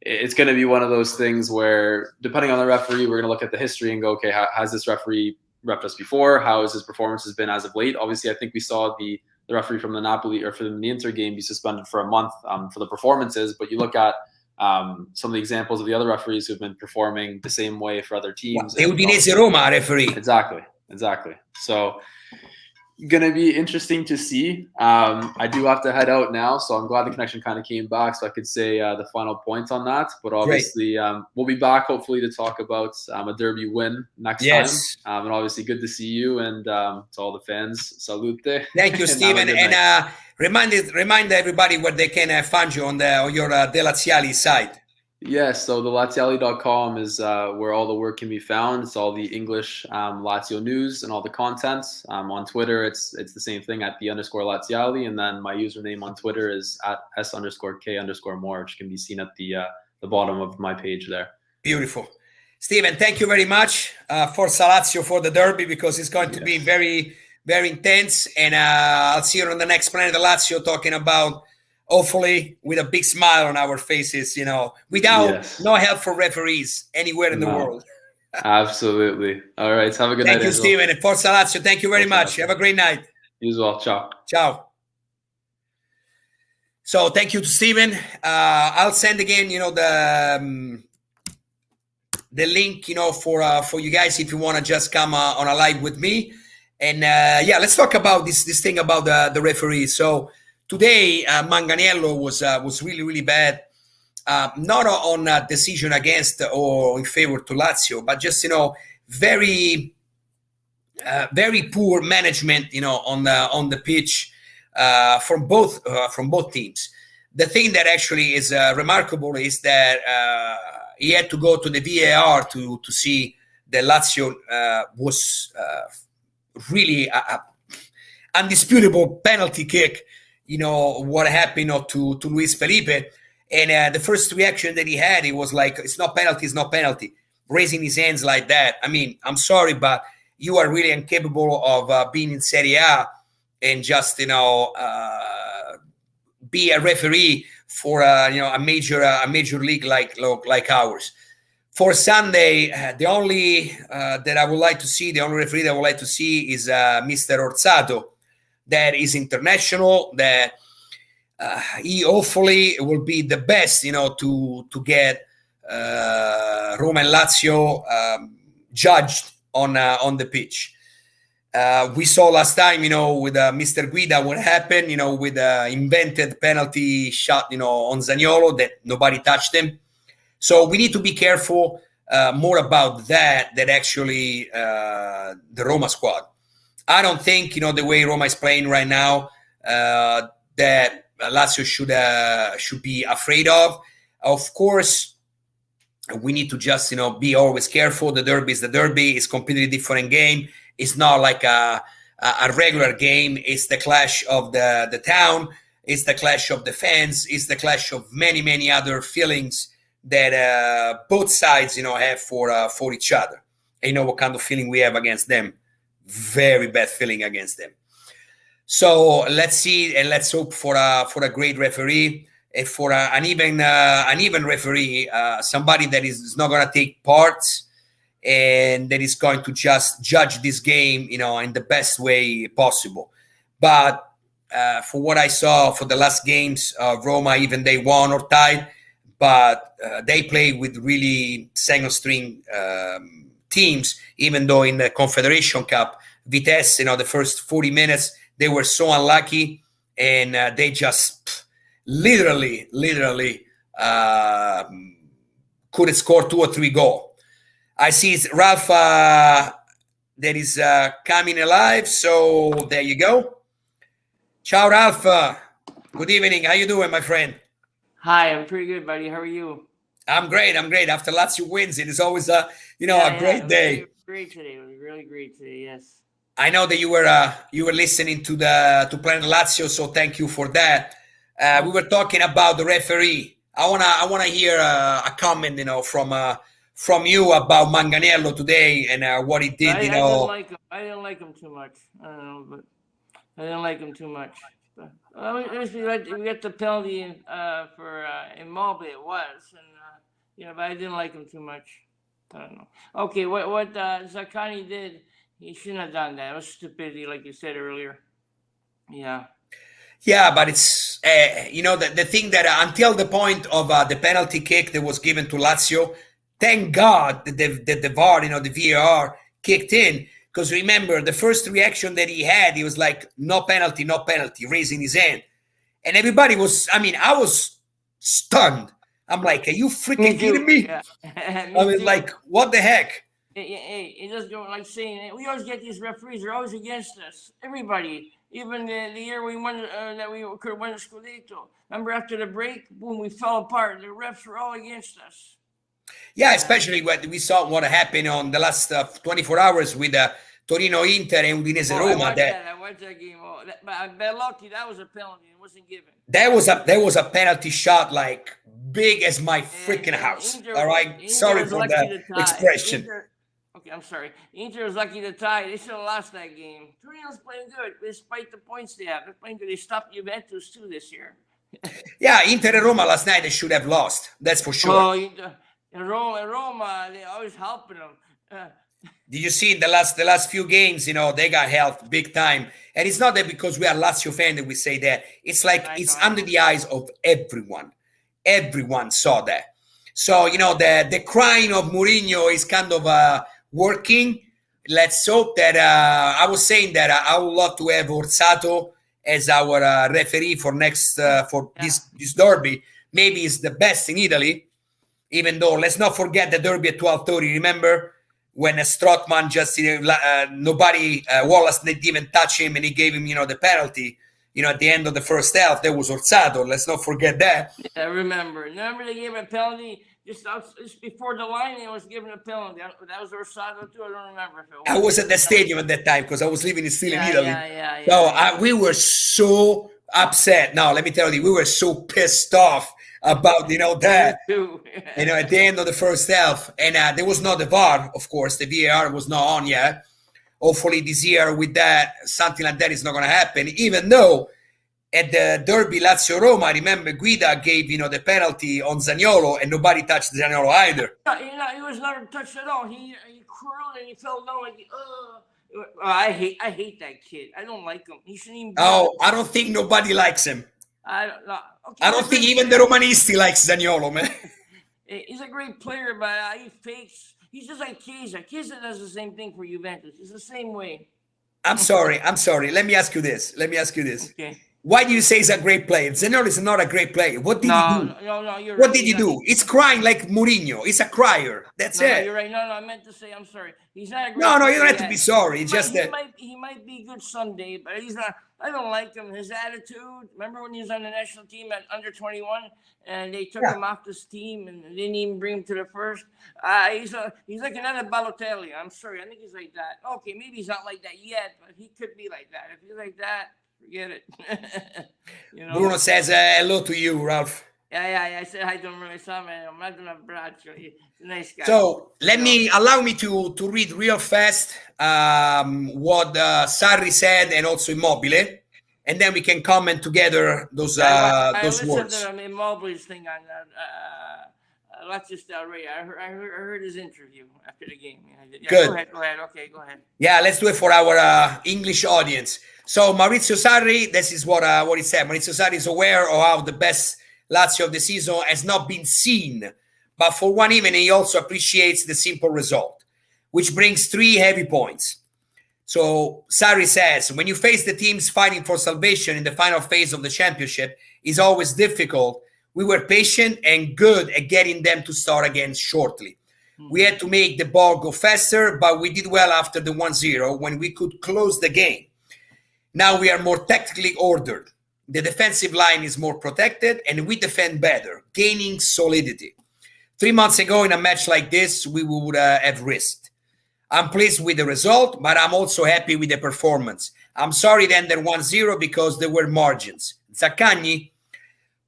it's going to be one of those things where depending on the referee, we're going to look at the history and go, okay, has this referee repped us before? How has his performance been as of late? Obviously, I think we saw the referee from the Napoli or from the Inter game be suspended for a month for the performances, but you look at some of the examples of the other referees who've been performing the same way for other teams. The Udinese Roma referee. Exactly. So going to be interesting to see. I do have to head out now, so I'm glad the connection kind of came back so I could say the final point on that. But obviously, we'll be back hopefully to talk about a Derby win next time. And obviously, good to see you and to all the fans. Salute. Thank you, Steven. And remind everybody where they can find you on your De Laziali site. Yes, so the Laziali.com is where all the work can be found. It's all the English Lazio news and all the content. On Twitter, it's the same thing at @the_Laziali, and then my username on Twitter is at @S_K_more, which can be seen at the bottom of my page there. Beautiful. Steven, thank you very much for Lazio for the Derby, because it's going to be very, very intense. And I'll see you on the next Planet Lazio talking about, hopefully with a big smile on our faces, without no help for referees anywhere in the world. Absolutely. All right. Have a good night. Thank you, Steven. And Forza Lazio, thank you very much. Have a great night. You as well. Ciao. Ciao. So thank you to Steven. I'll send again, the link, for you guys if you want to just come on a live with me. And let's talk about this thing about the referee. So today, Manganiello was really, really bad. Not on a decision against or in favor to Lazio, but just very, very poor management, on the pitch from both teams. The thing that actually is remarkable is that he had to go to the VAR to see that Lazio was really undisputable penalty kick. What happened to Luis Felipe. And the first reaction that he had, it was like, it's not penalty, raising his hands like that. I mean, I'm sorry, but you are really incapable of being in Serie A and just, be a referee for, a major league like ours. For Sunday, the only that I would like to see, the only referee that I would like to see is Mr. Orsato. That is international. That he hopefully will be the best, to get Roma and Lazio judged on the pitch. We saw last time, with Mr. Guida, what happened, with invented penalty shot, on Zaniolo that nobody touched him. So we need to be careful more about that than actually the Roma squad. I don't think, the way Roma is playing right now, that Lazio should be afraid of. Of course, we need to just, be always careful. The derby is the derby. It's a completely different game. It's not like a regular game. It's the clash of the town. It's the clash of the fans. It's the clash of many, many other feelings that both sides, have for each other. And what kind of feeling we have against them? Very bad feeling against them. So let's see and let's hope for a great referee and for an even referee, somebody that is not going to take parts and that is going to just judge this game, in the best way possible. But for what I saw for the last games of Roma, even they won or tied, but they play with really second-string teams, even though in the Confederation Cup, Vitesse, the first 40 minutes, they were so unlucky, and they just literally couldn't score 2 or 3 goals. I see it's Ralph that is coming alive, so there you go. Ciao, Ralph. Good evening. How you doing, my friend? Hi, I'm pretty good, buddy. How are you? I'm great. After Lazio wins, it is always a great day. It was great today. It was really great today. Yes. I know that you were listening to Planet Lazio, so thank you for that. We were talking about the referee. I wanna hear a comment, from you about Manganiello today and what he did. I didn't like him. I didn't like him too much. I don't know, but I didn't like him too much. But, we got the penalty for Immobile. It was, and but I didn't like him too much. I don't know. Okay, what Zaccagni did, he shouldn't have done that. It was stupidity, like you said earlier. Yeah. Yeah, but it's the thing that until the point of the penalty kick that was given to Lazio, thank God that the VAR, the VAR kicked in, because remember the first reaction that he had, he was like, no penalty, raising his hand, and everybody was. I mean, I was stunned. I'm like, are you freaking kidding me? Yeah. I was like, what the heck? It just don't like saying we always get these referees. They're always against us. Everybody. Even the year we won, that we could have won the Scudetto. Remember, after the break, boom, we fell apart. The refs were all against us. Yeah, especially when we saw what happened on the last 24 hours with Torino Inter and Udinese Roma. I watched that game. But Bellotti, that was a penalty. It wasn't given. There was a penalty shot like big as my freaking house. Inter, all right, Inter sorry for the expression. Okay, I'm sorry. Inter was lucky to tie. They should have lost that game. Torino's playing good, despite the points they have. They're playing good. They stopped Juventus too this year. Yeah, Inter and Roma last night, they should have lost. That's for sure. Oh, and Roma, they always helping them. Did you see in the last few games? They got helped big time, and it's not that because we are Lazio fan that we say that. It's like it's under the eyes of everyone. Everyone saw that. So the crying of Mourinho is kind of working. Let's hope that I was saying that I would love to have Orsato as our referee for this derby. Maybe it's the best in Italy, even though let's not forget the derby at 12:30. Remember when Strootman just nobody Wallace didn't even touch him and he gave him the penalty. At the end of the first half, there was Orsato. Let's not forget that. Yeah, I remember. Remember they gave a penalty just before the line. They was given a penalty. That was Orsato too. I don't remember if it was. I was at the stadium at that time because I was living still in Italy. Yeah. So we were so upset. Now let me tell you, we were so pissed off about that. At the end of the first half, and there was not the VAR, of course. The VAR was not on yet. Hopefully this year with that, something like that is not going to happen, even though at the derby Lazio-Roma, remember Guida gave the penalty on Zaniolo, and nobody touched Zaniolo either. He was not touched at all. He curled and he fell down like I hate that kid. I don't like him. He shouldn't even. I don't think nobody likes him. I don't know. Okay, I don't think even the Romanisti likes Zaniolo, man. He's a great player, but he fakes. He's just like Chiesa. Chiesa does the same thing for Juventus. It's the same way. I'm sorry. Let me ask you this. Okay. Why do you say he's a great player? Zaniolo is not a great player. What did he do? No, you're right. What did he do? He's crying like Mourinho. He's a crier. That's it. You're right. No, I meant to say I'm sorry. He's not a great No, player you don't have yet. to be sorry. It's just that. He might be good someday, but he's not. I don't like him. His attitude. Remember when he was on the national team at under 21, and they took him off this team and didn't even bring him to the first. He's like another Balotelli. I'm sorry. I think he's like that. Okay, maybe he's not like that yet, but he could be like that. If he's like that, forget it. Bruno says hello to you, Ralph. Yeah. I said hi to him. I'm not gonna braccio. He's a nice guy. So allow me to read real fast what Sarri said and also Immobile, and then we can comment together those words. I listened to Immobile's thing on Lazio Star Radio. I heard his interview after the game. Yeah, Good. Go ahead. Okay, go ahead. Yeah, let's do it for our English audience. So Maurizio Sarri, this is what he said. Maurizio Sarri is aware of how the best Lazio of the season has not been seen, but for one evening he also appreciates the simple result, which brings 3 heavy points. So Sarri says, when you face the teams fighting for salvation in the final phase of the championship, it's always difficult. We were patient and good at getting them to start again shortly. We had to make the ball go faster, but we did well after the 1-0 when we could close the game. Now we are more tactically ordered. The defensive line is more protected, and we defend better, gaining solidity. 3 months ago, in a match like this, we would have risked. I'm pleased with the result, but I'm also happy with the performance. I'm sorry it ended 1-0 because there were margins. Zaccagni,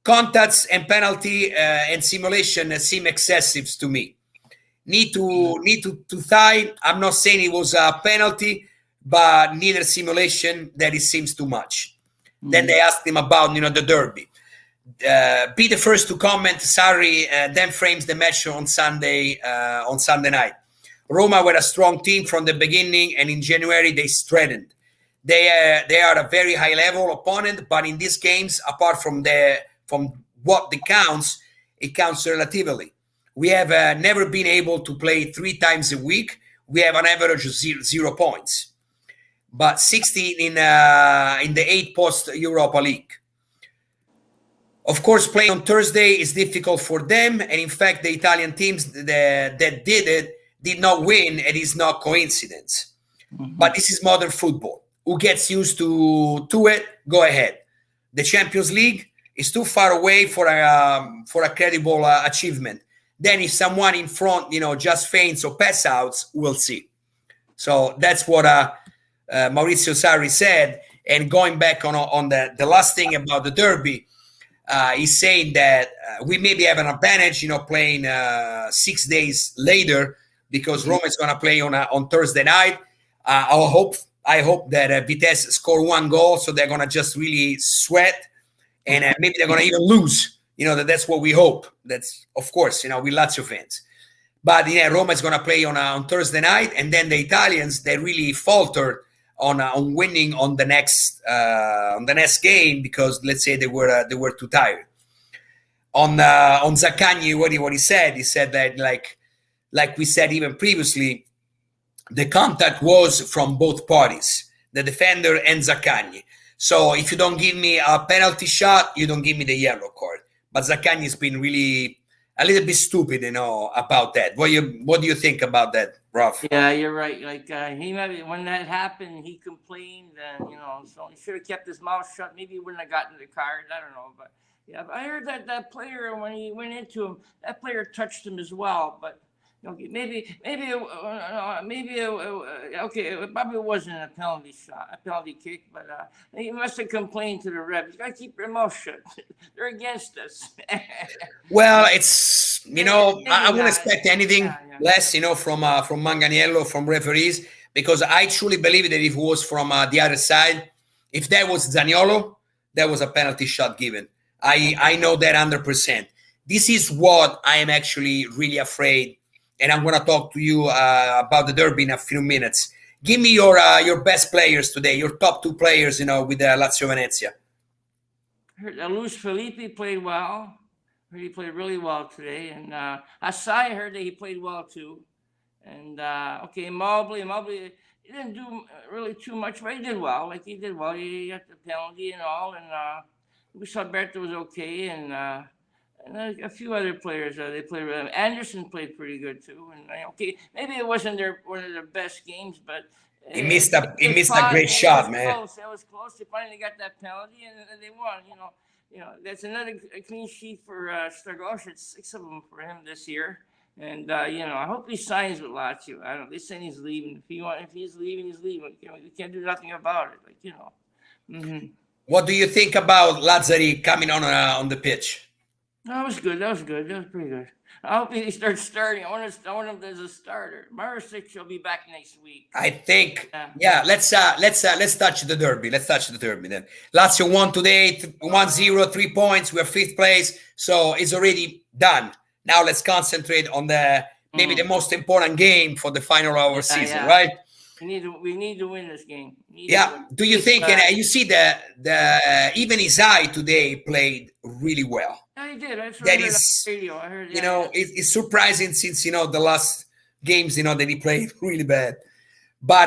contacts and penalty and simulation seem excessive to me. Need to tie. I'm not saying it was a penalty, but neither simulation that it seems too much. Then they asked him about the derby. Be the first to comment. Sarri then frames the match on Sunday night. Roma were a strong team from the beginning, and in January they strengthened. They are a very high level opponent, but in these games, apart from what counts, it counts relatively. We have never been able to play 3 times a week. We have an average of 0 points. But 16 in the 8 post-Europa League. Of course, playing on Thursday is difficult for them, and in fact, the Italian teams that did it did not win, and it's not coincidence. But this is modern football. Who gets used to it, go ahead. The Champions League is too far away for a credible achievement. Then if someone in front, just faints or pass outs, we'll see. So that's what Maurizio Sarri said. And going back on the last thing about the derby, he's saying that we maybe have an advantage, playing 6 days later because Roma is going to play on Thursday night. I hope that Vitesse score 1 goal, so they're going to just really sweat, and maybe they're going to even lose. That's what we hope. That's, of course, we Lazio fans. But Roma is going to play on Thursday night, and then the Italians, they really faltered on winning on the next game because, let's say, they were too tired. On Zaccagni, what he said that like we said even previously, the contact was from both parties, the defender and Zaccagni. So if you don't give me a penalty shot, you don't give me the yellow card. But Zaccagni has been really a little bit stupid, about that. What do you think about that, Ralph? Yeah, you're right. Like when that happened, he complained, so he should have kept his mouth shut. Maybe he wouldn't have gotten the card. I don't know, but yeah, I heard that player, when he went into him, that player touched him as well, but. Okay, maybe it probably wasn't a penalty kick, but he must have complained to the ref. You got to keep your mouth shut. They're against us. Well, it's I wouldn't expect anything less, from Manganiello, from referees, because I truly believe that if it was from the other side, if that was Zaniolo, that was a penalty shot given. I know that 100%. This is what I am actually really afraid, and I'm going to talk to you about the derby in a few minutes. Give me your best players today, your top 2 players, with Lazio-Venezia. Luis Felipe played well. He played really well today, and Asai, I heard that he played well too. And okay, Mobley, he didn't do really too much, but he did well. Like he did well. He got the penalty and all, and Luis Alberto was okay, and a few other players. They played. Anderson played pretty good too. And okay, maybe it wasn't one of their best games, but he missed a great shot, man. Close. It was close. They finally got that penalty, and they won. That's another clean sheet for Stregos. It's 6 of them for him this year. And I hope he signs with Lazio. They're saying he's leaving. If he's leaving, he's leaving. We can't do nothing about it. Mm-hmm. What do you think about Lazzari coming on the pitch? That was good. That was pretty good. I hope he starts starting. I want him as a starter. Marisic will be back next week. I think. Yeah. Let's touch the derby. Let's touch the derby then. Lazio won today, 1-0, 3 points. We're 5th place, so it's already done. Now let's concentrate on maybe the most important game for the final of our season, right? We need to win this game. Do you think? And you see that even Isai today played really well. Yeah, he did. I heard. It's surprising since the last games that he played really bad. But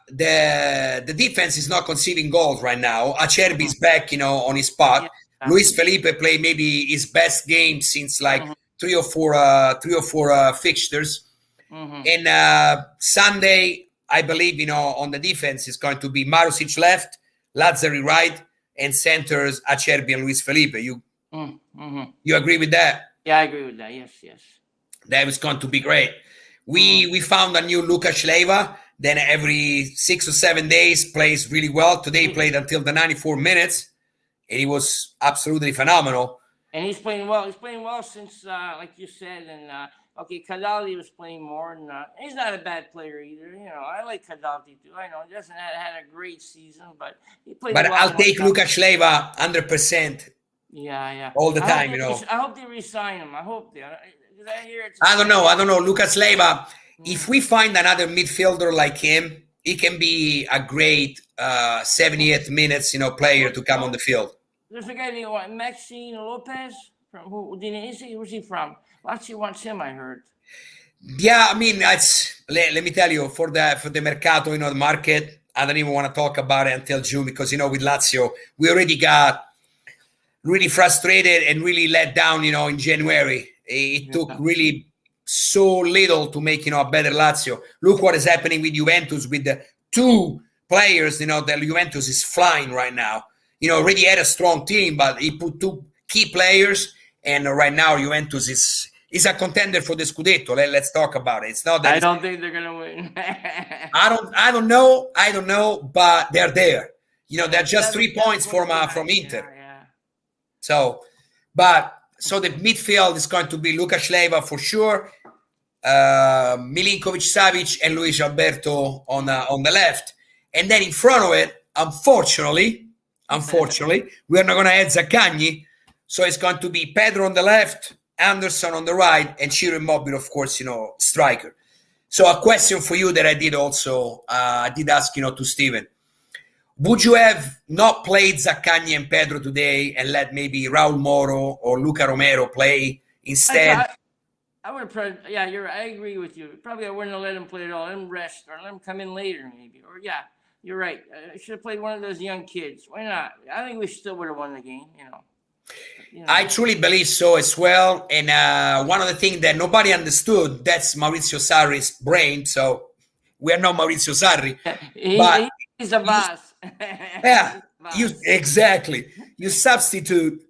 the defense is not conceding goals right now. Acerbi is back, on his spot. Yeah. Luis Felipe played maybe his best game since 3 or 4 fixtures. Mm-hmm. And Sunday, I believe, on the defense is going to be Marusic left, Lazzari right, and centers Acerbi and Luis Felipe. You agree with that? Yeah, I agree with that. Yes. That was going to be great. We found a new Lucas Leiva. Then every 6 or 7 days plays really well. Today he played until the 94 minutes, and he was absolutely phenomenal. And he's playing well. He's playing well since, like you said, and Cadaldi was playing more, and he's not a bad player either. I like Cadaldi too. I know he hasn't had a great season, but he played well. But I'll take Lucas Leiva 100%. Yeah. All the time, I hope they resign him. I hope they. I don't know. Lucas Leiva, if we find another midfielder like him, he can be a great 78th minutes, player to come on the field. There's a guy named Maxine Lopez from Udinese. Where's he from? Lazio wants him, I heard. Yeah, I mean, let me tell you, for the mercato, the market, I don't even want to talk about it until June because, with Lazio, we already got really frustrated and really let down, in January. It took really so little to make, a better Lazio. Look what is happening with Juventus with the 2 players, that Juventus is flying right now. Already had a strong team, but he put 2 key players, and right now Juventus is a contender for the Scudetto. Let's talk about it. It's not that I don't think they're gonna win. I don't know, but they're there. They're just 3 points from Inter. Yeah. So the midfield is going to be Lucas Leiva for sure, Milinkovic-Savic, and Luis Alberto on the left, and then in front of it, unfortunately, we are not going to add Zaccagni, so it's going to be Pedro on the left, Anderson on the right, and Ciro Immobile, of course, striker. So a question for you that I did also, I did ask, to Steven. Would you have not played Zaccagni and Pedro today and let maybe Raul Moro or Luca Romero play instead? I would have yeah, I agree with you. Probably I wouldn't have let him play at all. Let him rest or let him come in later maybe. Or you're right. I should have played one of those young kids. Why not? I think we still would have won the game, I truly believe so as well. And one of the things that nobody understood, that's Maurizio Sarri's brain. So we are not Maurizio Sarri. He's a boss. Yeah, exactly. You substitute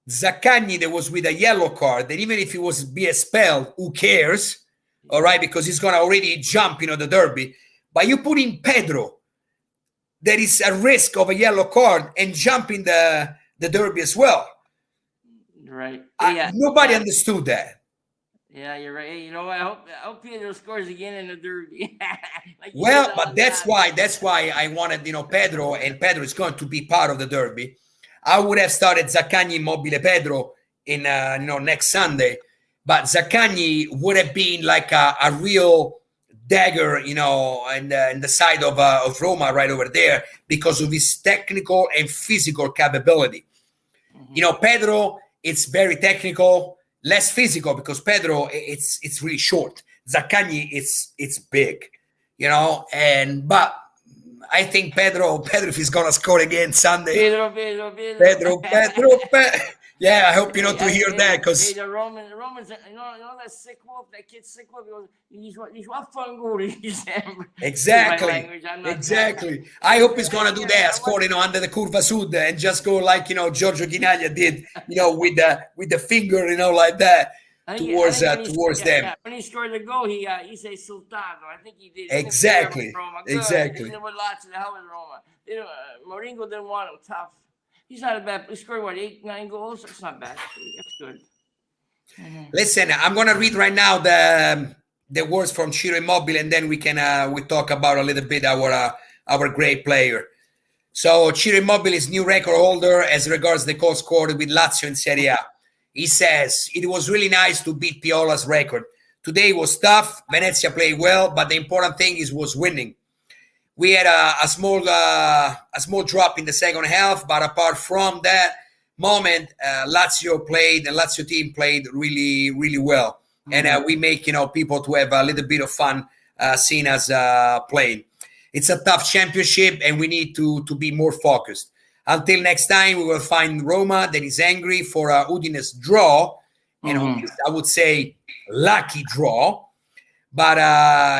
Zaccagni that was with a yellow card, and even if he was be expelled, who cares? All right, because he's going to already jump, the derby. But you put in Pedro, there is a risk of a yellow card and jumping the derby as well. Right. Nobody understood that. Yeah, you're right. Hey, I hope Pedro scores again in the derby. But that's why I wanted, Pedro, and Pedro is going to be part of the derby. I would have started Zaccagni, Immobile, Pedro in next Sunday, but Zaccagni would have been like a real dagger, in the side of Roma right over there because of his technical and physical capability. Pedro, it's very technical, less physical because Pedro, it's really short. Zaccagni, it's big, but I think Pedro, if he's gonna score again Sunday. Pedro. Yeah, I hope to hear that because the Romans, that sick wolf, that kid sick wolf. He's what fun Exactly. I hope he's gonna do that, score under the Curva Sud and just go like Giorgio Chinaglia did, with the finger, like that. Towards them. Yeah. When he scored the goal, he said "sultado." I think he did. Exactly. Exactly. With lots of the hell with Roma. Mourinho didn't want him tough. He's not a bad. He scored 8-9 goals. That's not bad. That's good. Listen, I'm gonna read right now the words from Ciro Immobile, and then we talk about a little bit our great player. So Ciro Immobile is new record holder as regards the goal scored with Lazio in Serie A. He says, it was really nice to beat Piola's record. Today was tough. Venezia played well, but the important thing was winning. We had a small drop in the second half, but apart from that moment, Lazio team played really, really well. And we make, people to have a little bit of fun seeing us playing. It's a tough championship, and we need to be more focused. Until next time, we will find Roma that is angry for a Udine's draw, and I would say lucky draw. But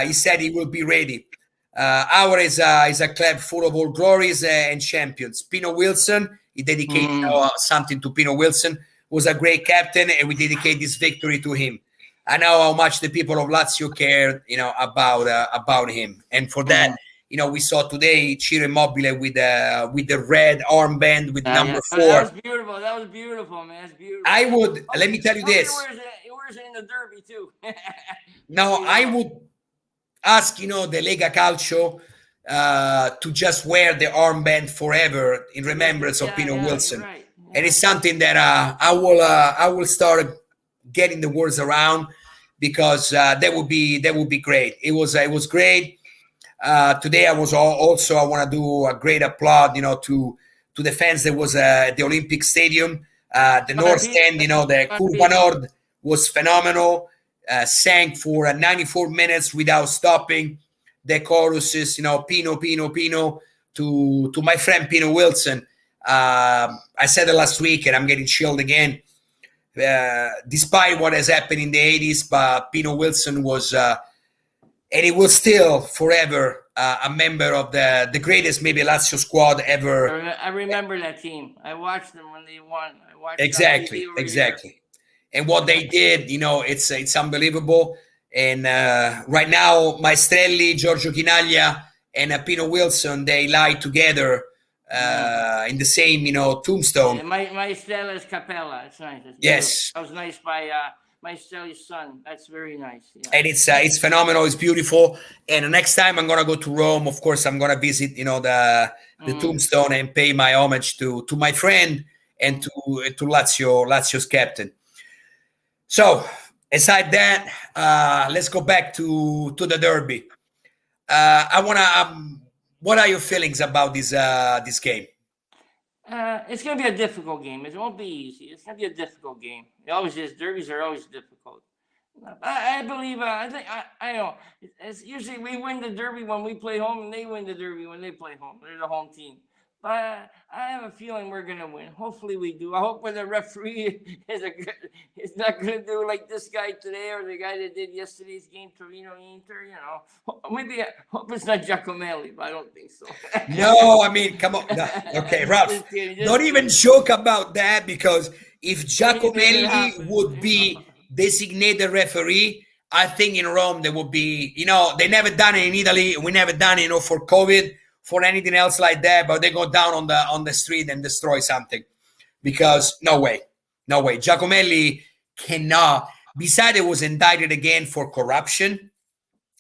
he said he will be ready. Our is a club full of all glories and champions. Pino Wilson, he dedicated something to Pino Wilson, was a great captain, and we dedicate this victory to him. I know how much the people of Lazio cared, about him, and for that. We saw today Ciro Immobile with the red armband with number 4. That was beautiful, man. That's beautiful. Let me tell you this. He wears it in the derby too. Now, I would ask, the Lega Calcio to just wear the armband forever in remembrance of Pino Wilson. Right. Yeah. And it's something that I will start getting the words around because that would be great. It was great. Today I want to do a great applaud, to the fans that was at the Olympic Stadium. The North Stand, the Curva Nord was phenomenal. Sang for 94 minutes without stopping. The choruses, Pino, to my friend Pino Wilson. I said it last week, and I'm getting chilled again. Despite what has happened in the 80s, but Pino Wilson was... and he was still forever a member of the greatest maybe Lazio squad ever. I remember that team. I watched them when they won. Exactly. And what they did, it's unbelievable. And right now, Maestrelli, Giorgio Chinaglia, and Pino Wilson, they lie together in the same, tombstone. Yeah, Maestrelli's Capella. It's nice. Yes. That was nice by... Maestrelli's son. That's very nice. Yeah. And it's phenomenal. It's beautiful. And the next time I'm gonna go to Rome, of course, I'm gonna visit, the tombstone and pay my homage to my friend and to Lazio's captain. So aside that, let's go back to the derby. I wanna. What are your feelings about this game? It's going to be a difficult game. It won't be easy. It's going to be a difficult game. It always is. Derbies are always difficult. I believe, I know. It's usually we win the derby when we play home, and they win the derby when they play home. They're the home team. But I have a feeling we're going to win. Hopefully we do. I hope when the referee is not going to do like this guy today or the guy that did yesterday's game, Torino-Inter, Maybe I hope it's not Giacomelli, but I don't think so. No, I mean, come on. No. Okay, Ralph, don't even joke about that because if Giacomelli would be designated referee, I think in Rome there would be, they never done it in Italy. We never done it, for COVID. For anything else like that, but they go down on the street and destroy something because no way. Giacomelli cannot. Besides, it was indicted again for corruption.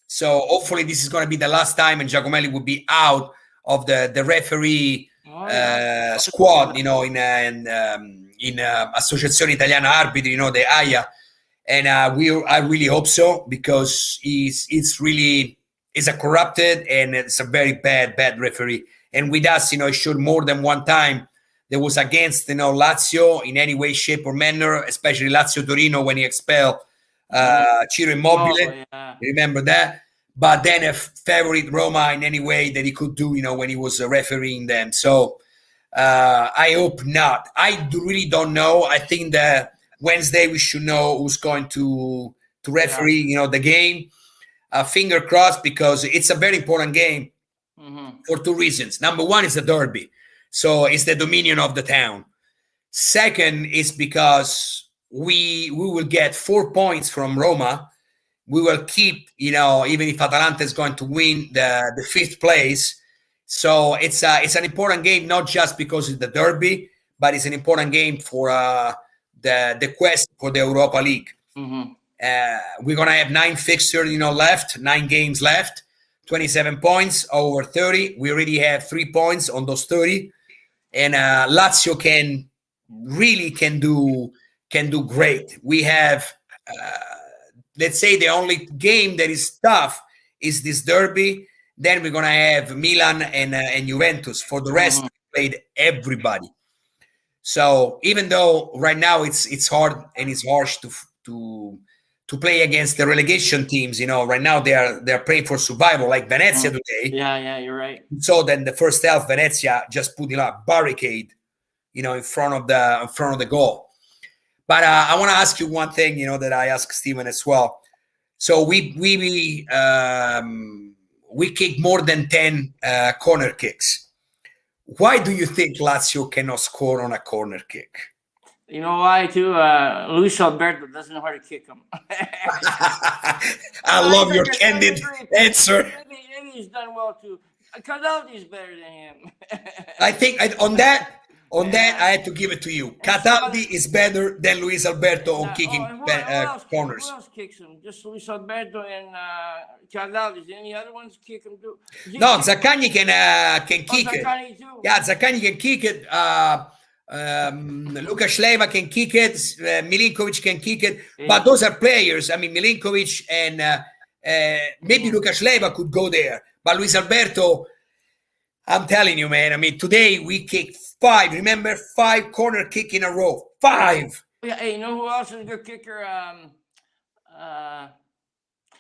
So hopefully this is going to be the last time, and Giacomelli will be out of the referee Oh, yeah. squad, in Associazione Italiana Arbitri, the AIA, and I really hope so, because it's a corrupted and it's a very bad referee. And with us, it showed more than one time that was against Lazio in any way, shape, or manner, especially Lazio Torino when he expelled Ciro Immobile. Oh, yeah. Remember that? But then a favorite Roma in any way that he could do, when he was refereeing them. So I hope not. Really don't know. I think that Wednesday we should know who's going to referee, the game. Finger crossed, because it's a very important game for two reasons. Number one is the derby, so it's the dominion of the town. Second is because we will get 4 points from Roma. We will keep, even if Atalanta is going to win the fifth place. So it's an important game, not just because it's the derby, but it's an important game for the quest for the Europa League. We're gonna have 9 fixtures, left, 9 games left, 27 points over 30. We already have 3 points on those 30, and Lazio can do great. We have, let's say, the only game that is tough is this derby. Then we're gonna have Milan and Juventus. For the rest, we played everybody. So even though right now it's hard and it's harsh to play against the relegation teams, right now they're praying for survival, like Venezia today. Yeah, you're right. So then the first half, Venezia just put a barricade, in front of the goal. But I want to ask you one thing, that I asked Steven as well. So we kicked more than 10 corner kicks. Why do you think Lazio cannot score on a corner kick? You know why, too? Luis Alberto doesn't know how to kick them. I love your candid answer. Maybe he's done well, too. Cataldi's better than him. I think on that, I had to give it to you. Cataldi is better than Luis Alberto on kicking corners. Who else kicks him? Just Luis Alberto and Cataldi. Any other ones kick him too? No, Zaccagni can kick it. Zaccagni too. Yeah, Zaccagni can kick it. Luka Sleva can kick it. Milinkovic can kick it. But those are players. I mean, Milinkovic and maybe Luka Sleva could go there. But Luis Alberto, I'm telling you, man. I mean, today we kicked 5. Remember, 5 corner kick in a row. 5. Yeah. Hey, you know who else is a good kicker?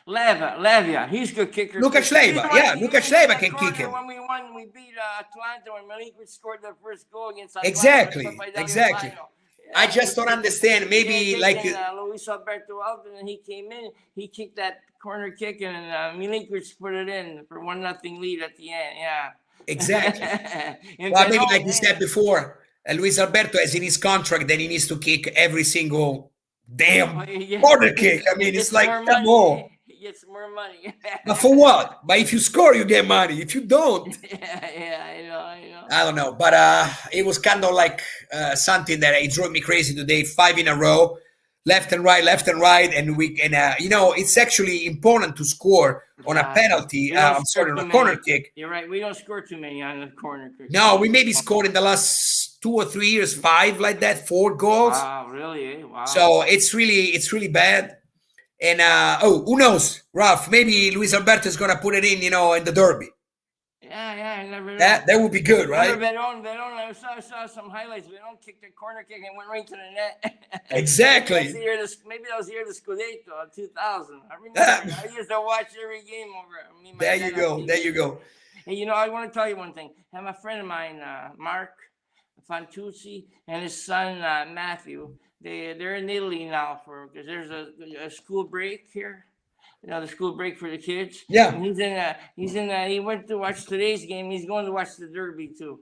Levia. He's a good kicker. Luka Sleva. Yeah, Luka Sleva can kick him. When we won, we beat Atlanta when Milinkovic scored their first goal against Atlanta. Exactly. I just don't understand. Maybe like Luis Alberto out, and he came in. He kicked that corner kick, and Milinkovic put it in for 1-0 lead at the end. Yeah. Exactly. Well, maybe like you said before, Luis Alberto has in his contract that he needs to kick every single damn corner kick. I mean, it's like, come on. He gets more money. But for what? But if you score, you get money. If you don't, I know. I don't know. But it was kind of like something that it drove me crazy today. 5 in a row, left and right, and it's actually important to score on a penalty. I'm sorry, on a corner kick. You're right. We don't score too many on the corner kick. No, we maybe scored in the last 2 or 3 years 5 like that, 4 goals. Wow, really? Wow. So it's really bad. And who knows, Ralph? Maybe Luis Alberto is gonna put it in, in the derby. Yeah, I never know. That would be good, right? Verón, I saw some highlights. Verón kicked the corner kick and went right to the net. Exactly. Maybe that was the year of the Scudetto, 2000. I remember. I used to watch every game over. There you go. Hey, I want to tell you one thing. I have a friend of mine, Mark Fantuzzi, and his son Matthew. They're in Italy now because there's a school break here. The school break for the kids. Yeah. And he went to watch today's game. He's going to watch the derby too.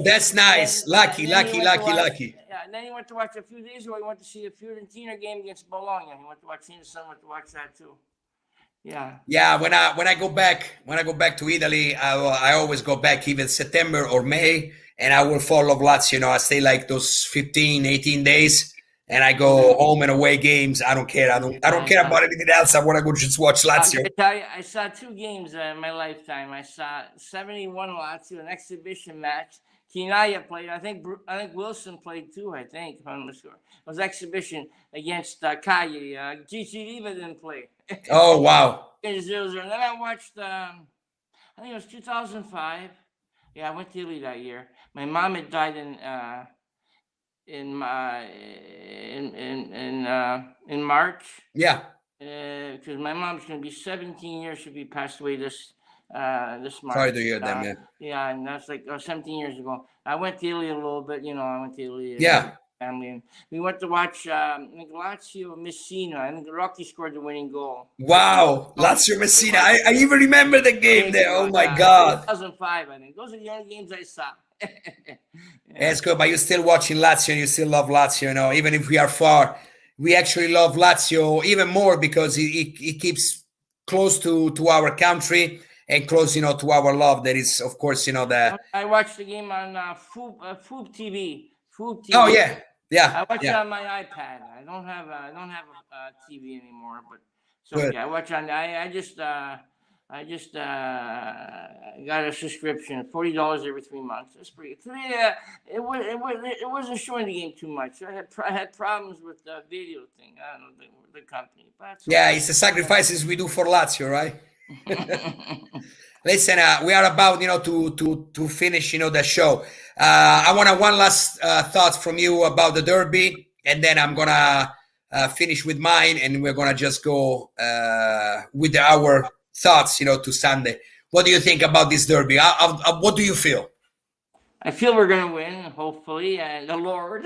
That's nice. Lucky. Yeah, and then he went to watch a few days ago. He went to see a Fiorentina game against Bologna. He went to watch his son went to watch that too. Yeah. Yeah. When I go back to Italy, I always go back either September or May, and I will follow Lazio. I stay like those 15, 18 days, and I go home and away games. I don't care. I don't care about anything else. I want to go just watch Lazio. I tell you, I saw 2 games in my lifetime. I saw 71 Lazio, an exhibition match. Kinaya played. I think Wilson played too. I think, if I'm not sure. It was exhibition against Cagliari. Gigi Riva didn't play. Oh wow! 0-0. And then I watched. I think it was 2005. Yeah, I went to Italy that year. My mom had died in March. Yeah. Because my mom's going to be 17 years. She'll be passed away this March. Sorry to hear that, man. Yeah, and that's like 17 years ago. I went to Italy a little bit. I went to Italy. Yeah. Family, and we went to watch Lazio Messina. I think Rocky scored the winning goal. Wow, Lazio Messina. I even remember the game there. Oh my God. 2005, I think. Those are the only games I saw. That's good, but you're still watching Lazio and you still love Lazio, even if we are far. We actually love Lazio even more because it keeps close to our country and close, to our love. That is, of course, I watched the game on Food TV. Food TV. Oh yeah. Yeah, I watch it on my iPad. I don't have a TV anymore, but Good. I watch on. I just got a subscription, $40 every 3 months. That's pretty. Today, it wasn't showing the game too much. I had problems with the video thing. I don't know the company, but yeah, it's the sacrifices we do for Lazio, right? Listen, we are about to finish the show. I want one last thought from you about the derby, and then I'm gonna finish with mine, and we're gonna just go with our thoughts, to Sunday. What do you think about this derby? What do you feel? I feel we're gonna win, hopefully, and the Lord.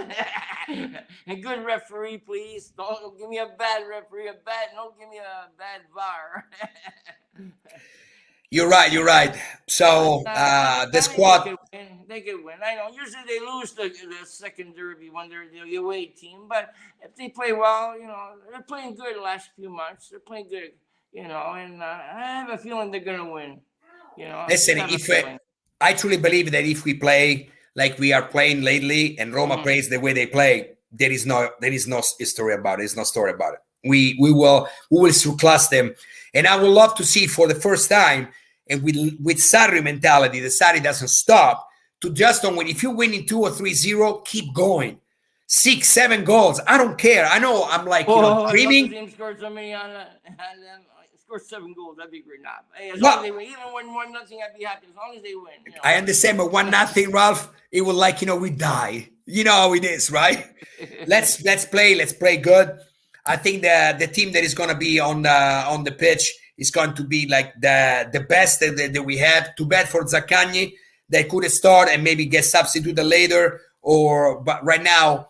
A good referee, please. Don't give me a bad referee. Don't give me a bad VAR. You're right. So the squad. They could win. I know. Usually they lose the second derby when they're the away team, but if they play well, they're playing good the last few months. They're playing good, and I have a feeling they're gonna win. Listen, I truly believe that if we play like we are playing lately, and Roma plays the way they play, there is no history about it. There's no story about it. We will surclass them, and I would love to see for the first time. And with Sarri mentality, the Sarri doesn't stop to just don't win. If you're winning 2 or 3-0, keep going. 6, 7 goals. I don't care. I know I'm like dreaming. Scored so many on them. Score 7 goals. That'd be great. As Well, long as they win, even when 1-0, I'd be happy. As long as they win. I understand, but 1-0, Ralph, it will we die. You know how it is, right? Let's play good. I think the team that is going to be on the pitch is going to be like the best that we have. Too bad for Zaccagni. They could start and maybe get substituted later. But right now,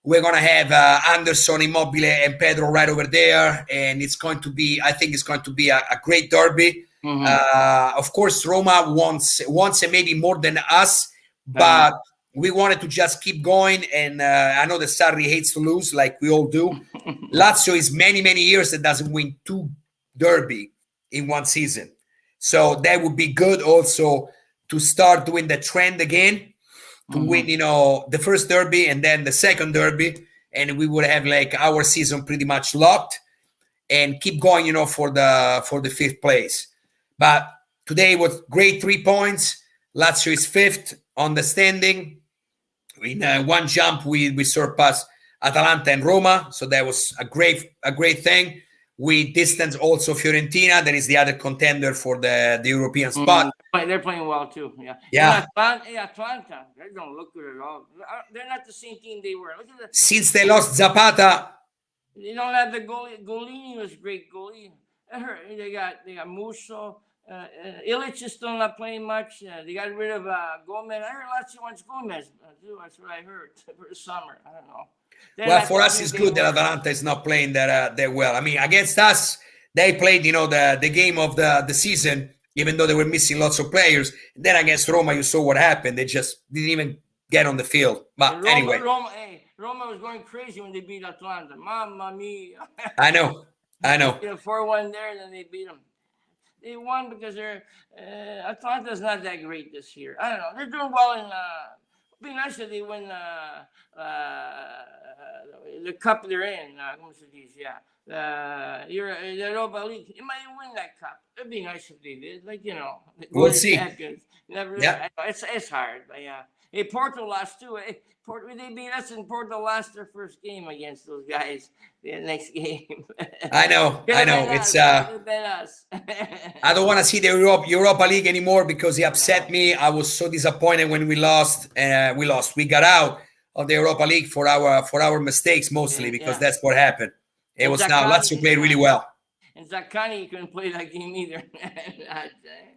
we're going to have Anderson, Immobile, and Pedro right over there. And it's going to be, I think it's going to be a great derby. Mm-hmm. Of course, Roma wants and maybe more than us. But we wanted to just keep going. And I know that Sarri hates to lose like we all do. Lazio is many, many years that doesn't win 2 derby in one season, so that would be good also to start doing the trend again to win the first derby and then the second derby, and we would have like our season pretty much locked and keep going for the 5th place. But today was great. 3 points. Lazio is 5th on the standing. In one jump we surpassed Atalanta and Roma, so that was a great thing. We distance also Fiorentina, that is the other contender for the European spot. They're playing well too. Yeah. Atlanta, they don't look good at all. They're not the same team they were. Look at Since they lost Zapata, they don't have the goalie. Golini was a great goalie. They got Musso. Illich is still not playing much. They got rid of Gomez. I heard Lazio wants Gomez too. That's what I heard for the summer. I don't know. Well, for us, it's good that Atalanta is not playing that well. I mean, against us, they played, the game of the season, even though they were missing lots of players. And then against Roma, you saw what happened. They just didn't even get on the field. But anyway. Roma was going crazy when they beat Atlanta. Mamma mia. I know. 4-1 there, and then they beat them. They won because Atlanta's not that great this year. I don't know. They're doing well in... It'd be nice if they win the cup they're in. Come si dice, yeah. The Europa League. They might win that cup. It'd be nice if they did. Like, you know, We'll see. Never. Yeah. It's hard, but yeah. Hey, Porto lost too. Hey, they beat us, and Porto lost their first game against those guys. The next game. I know. It's us. I don't want to see the Europa League anymore because it upset me. I was so disappointed when we lost. We got out of the Europa League for our mistakes mostly because that's what happened. It was now Lazio played really well. And Zaccani couldn't play that game either.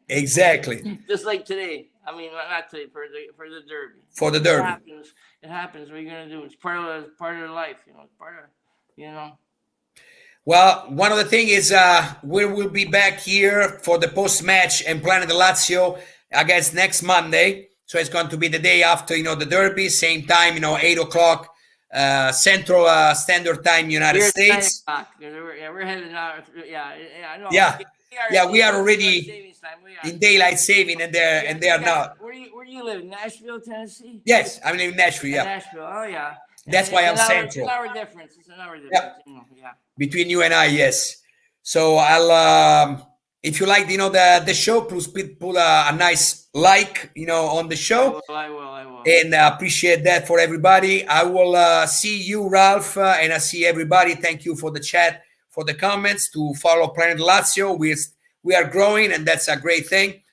Exactly. Just like today. I mean, not today, for the derby. For the derby. It happens. What are you gonna do? It's part of life, you know. It's part of, you know. Well, one of the things is we will be back here for the post-match and Planet Lazio against next Monday. So it's going to be the day after, the derby, same time, 8 o'clock Central Standard Time, United States. We're heading out. I know. Yeah, we are already in daylight saving, and they are not. Where do you live? Nashville, Tennessee? Yes, I live in Nashville. Yeah. Nashville. Oh yeah. That's why I'm central. It's an hour difference. Yeah. Between you and I, yes. So I'll, if you like, the show, please put a nice like, on the show. I will. And appreciate that for everybody. I will see you, Ralph, and I see everybody. Thank you for the chat, for the comments, to follow Planet Lazio. We are growing, and that's a great thing.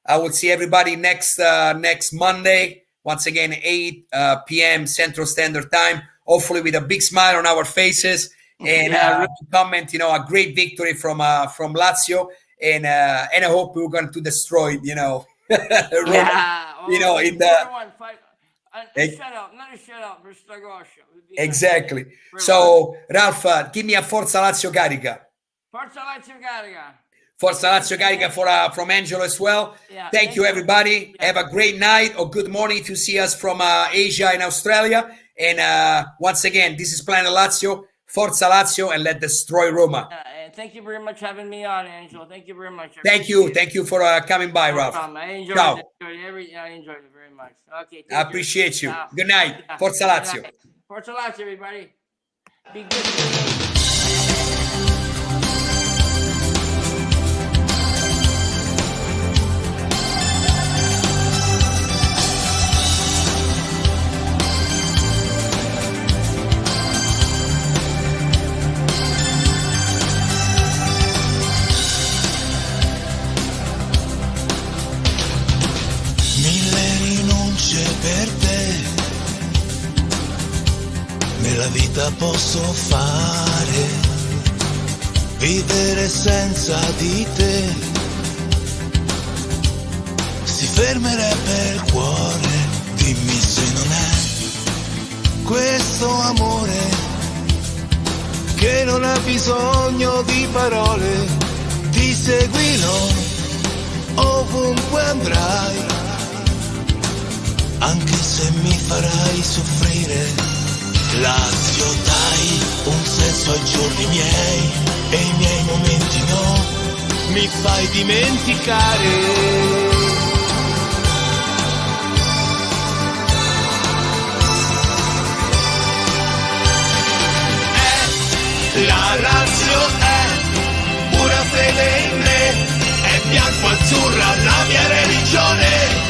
I will see everybody next Monday. Once again, 8 p.m. Central Standard Time, hopefully with a big smile on our faces, and to comment, a great victory from Lazio, and I hope we're going to destroy, Roma, in the another shutout for Stagosha. Exactly. So, Ralph, give me a Forza Lazio Carica. Forza Lazio Carica. Forza Lazio Carica from Angelo as well. Yeah, thank you, everybody. Yeah. Have a great night or good morning if you see us from Asia and Australia. And once again, this is Planet Lazio. Forza Lazio, and let's destroy Roma. And thank you very much for having me on, Angelo. Thank you very much. Thank you for coming by, Ralph. I enjoyed it. I enjoyed it very much. Okay. I appreciate you. Good night. Forza Lazio. Forza Lazio, everybody. Be good. Per te nella vita posso fare, vivere senza di te, si fermerebbe il cuore, dimmi se non è questo amore che non ha bisogno di parole, ti seguirò ovunque andrai. Anche se mi farai soffrire, Lazio dai un senso ai giorni miei e i miei momenti no, mi fai dimenticare. La Lazio è pura fede in me, è bianco-azzurra la mia religione.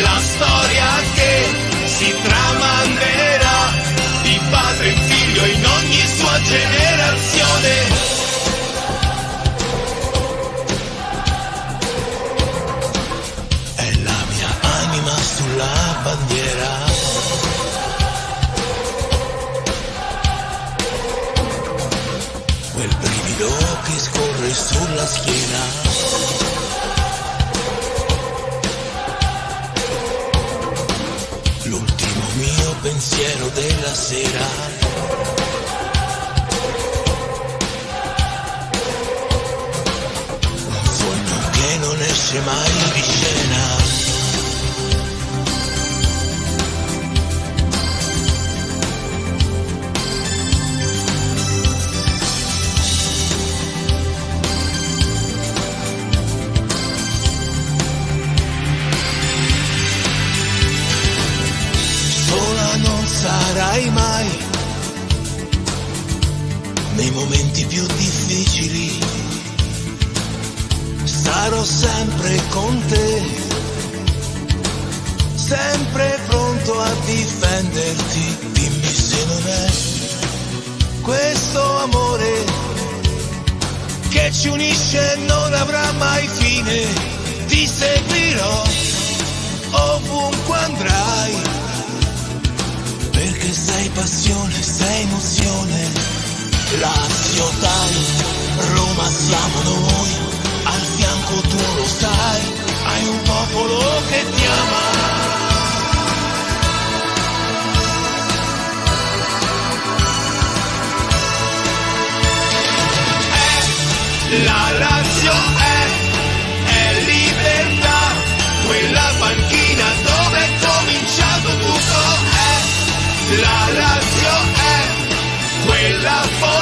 La storia che si tramanderà di padre in figlio in ogni sua generazione. È la mia anima sulla bandiera. Quel brivido che scorre sulla schiena. Mio pensiero della sera, un sogno che non esce mai di scena. Sarai mai nei momenti più difficili sarò sempre con te, sempre pronto a difenderti. Dimmi se non è questo amore che ci unisce, non avrà mai fine. Ti seguirò ovunque andrai, perché sei passione, sei emozione. Lazio dai, Roma siamo noi, al fianco tu lo sai, hai un popolo che ti ama. La Lazio è libertà, quella panchina dove è cominciato tutto. La Lazio è quella forza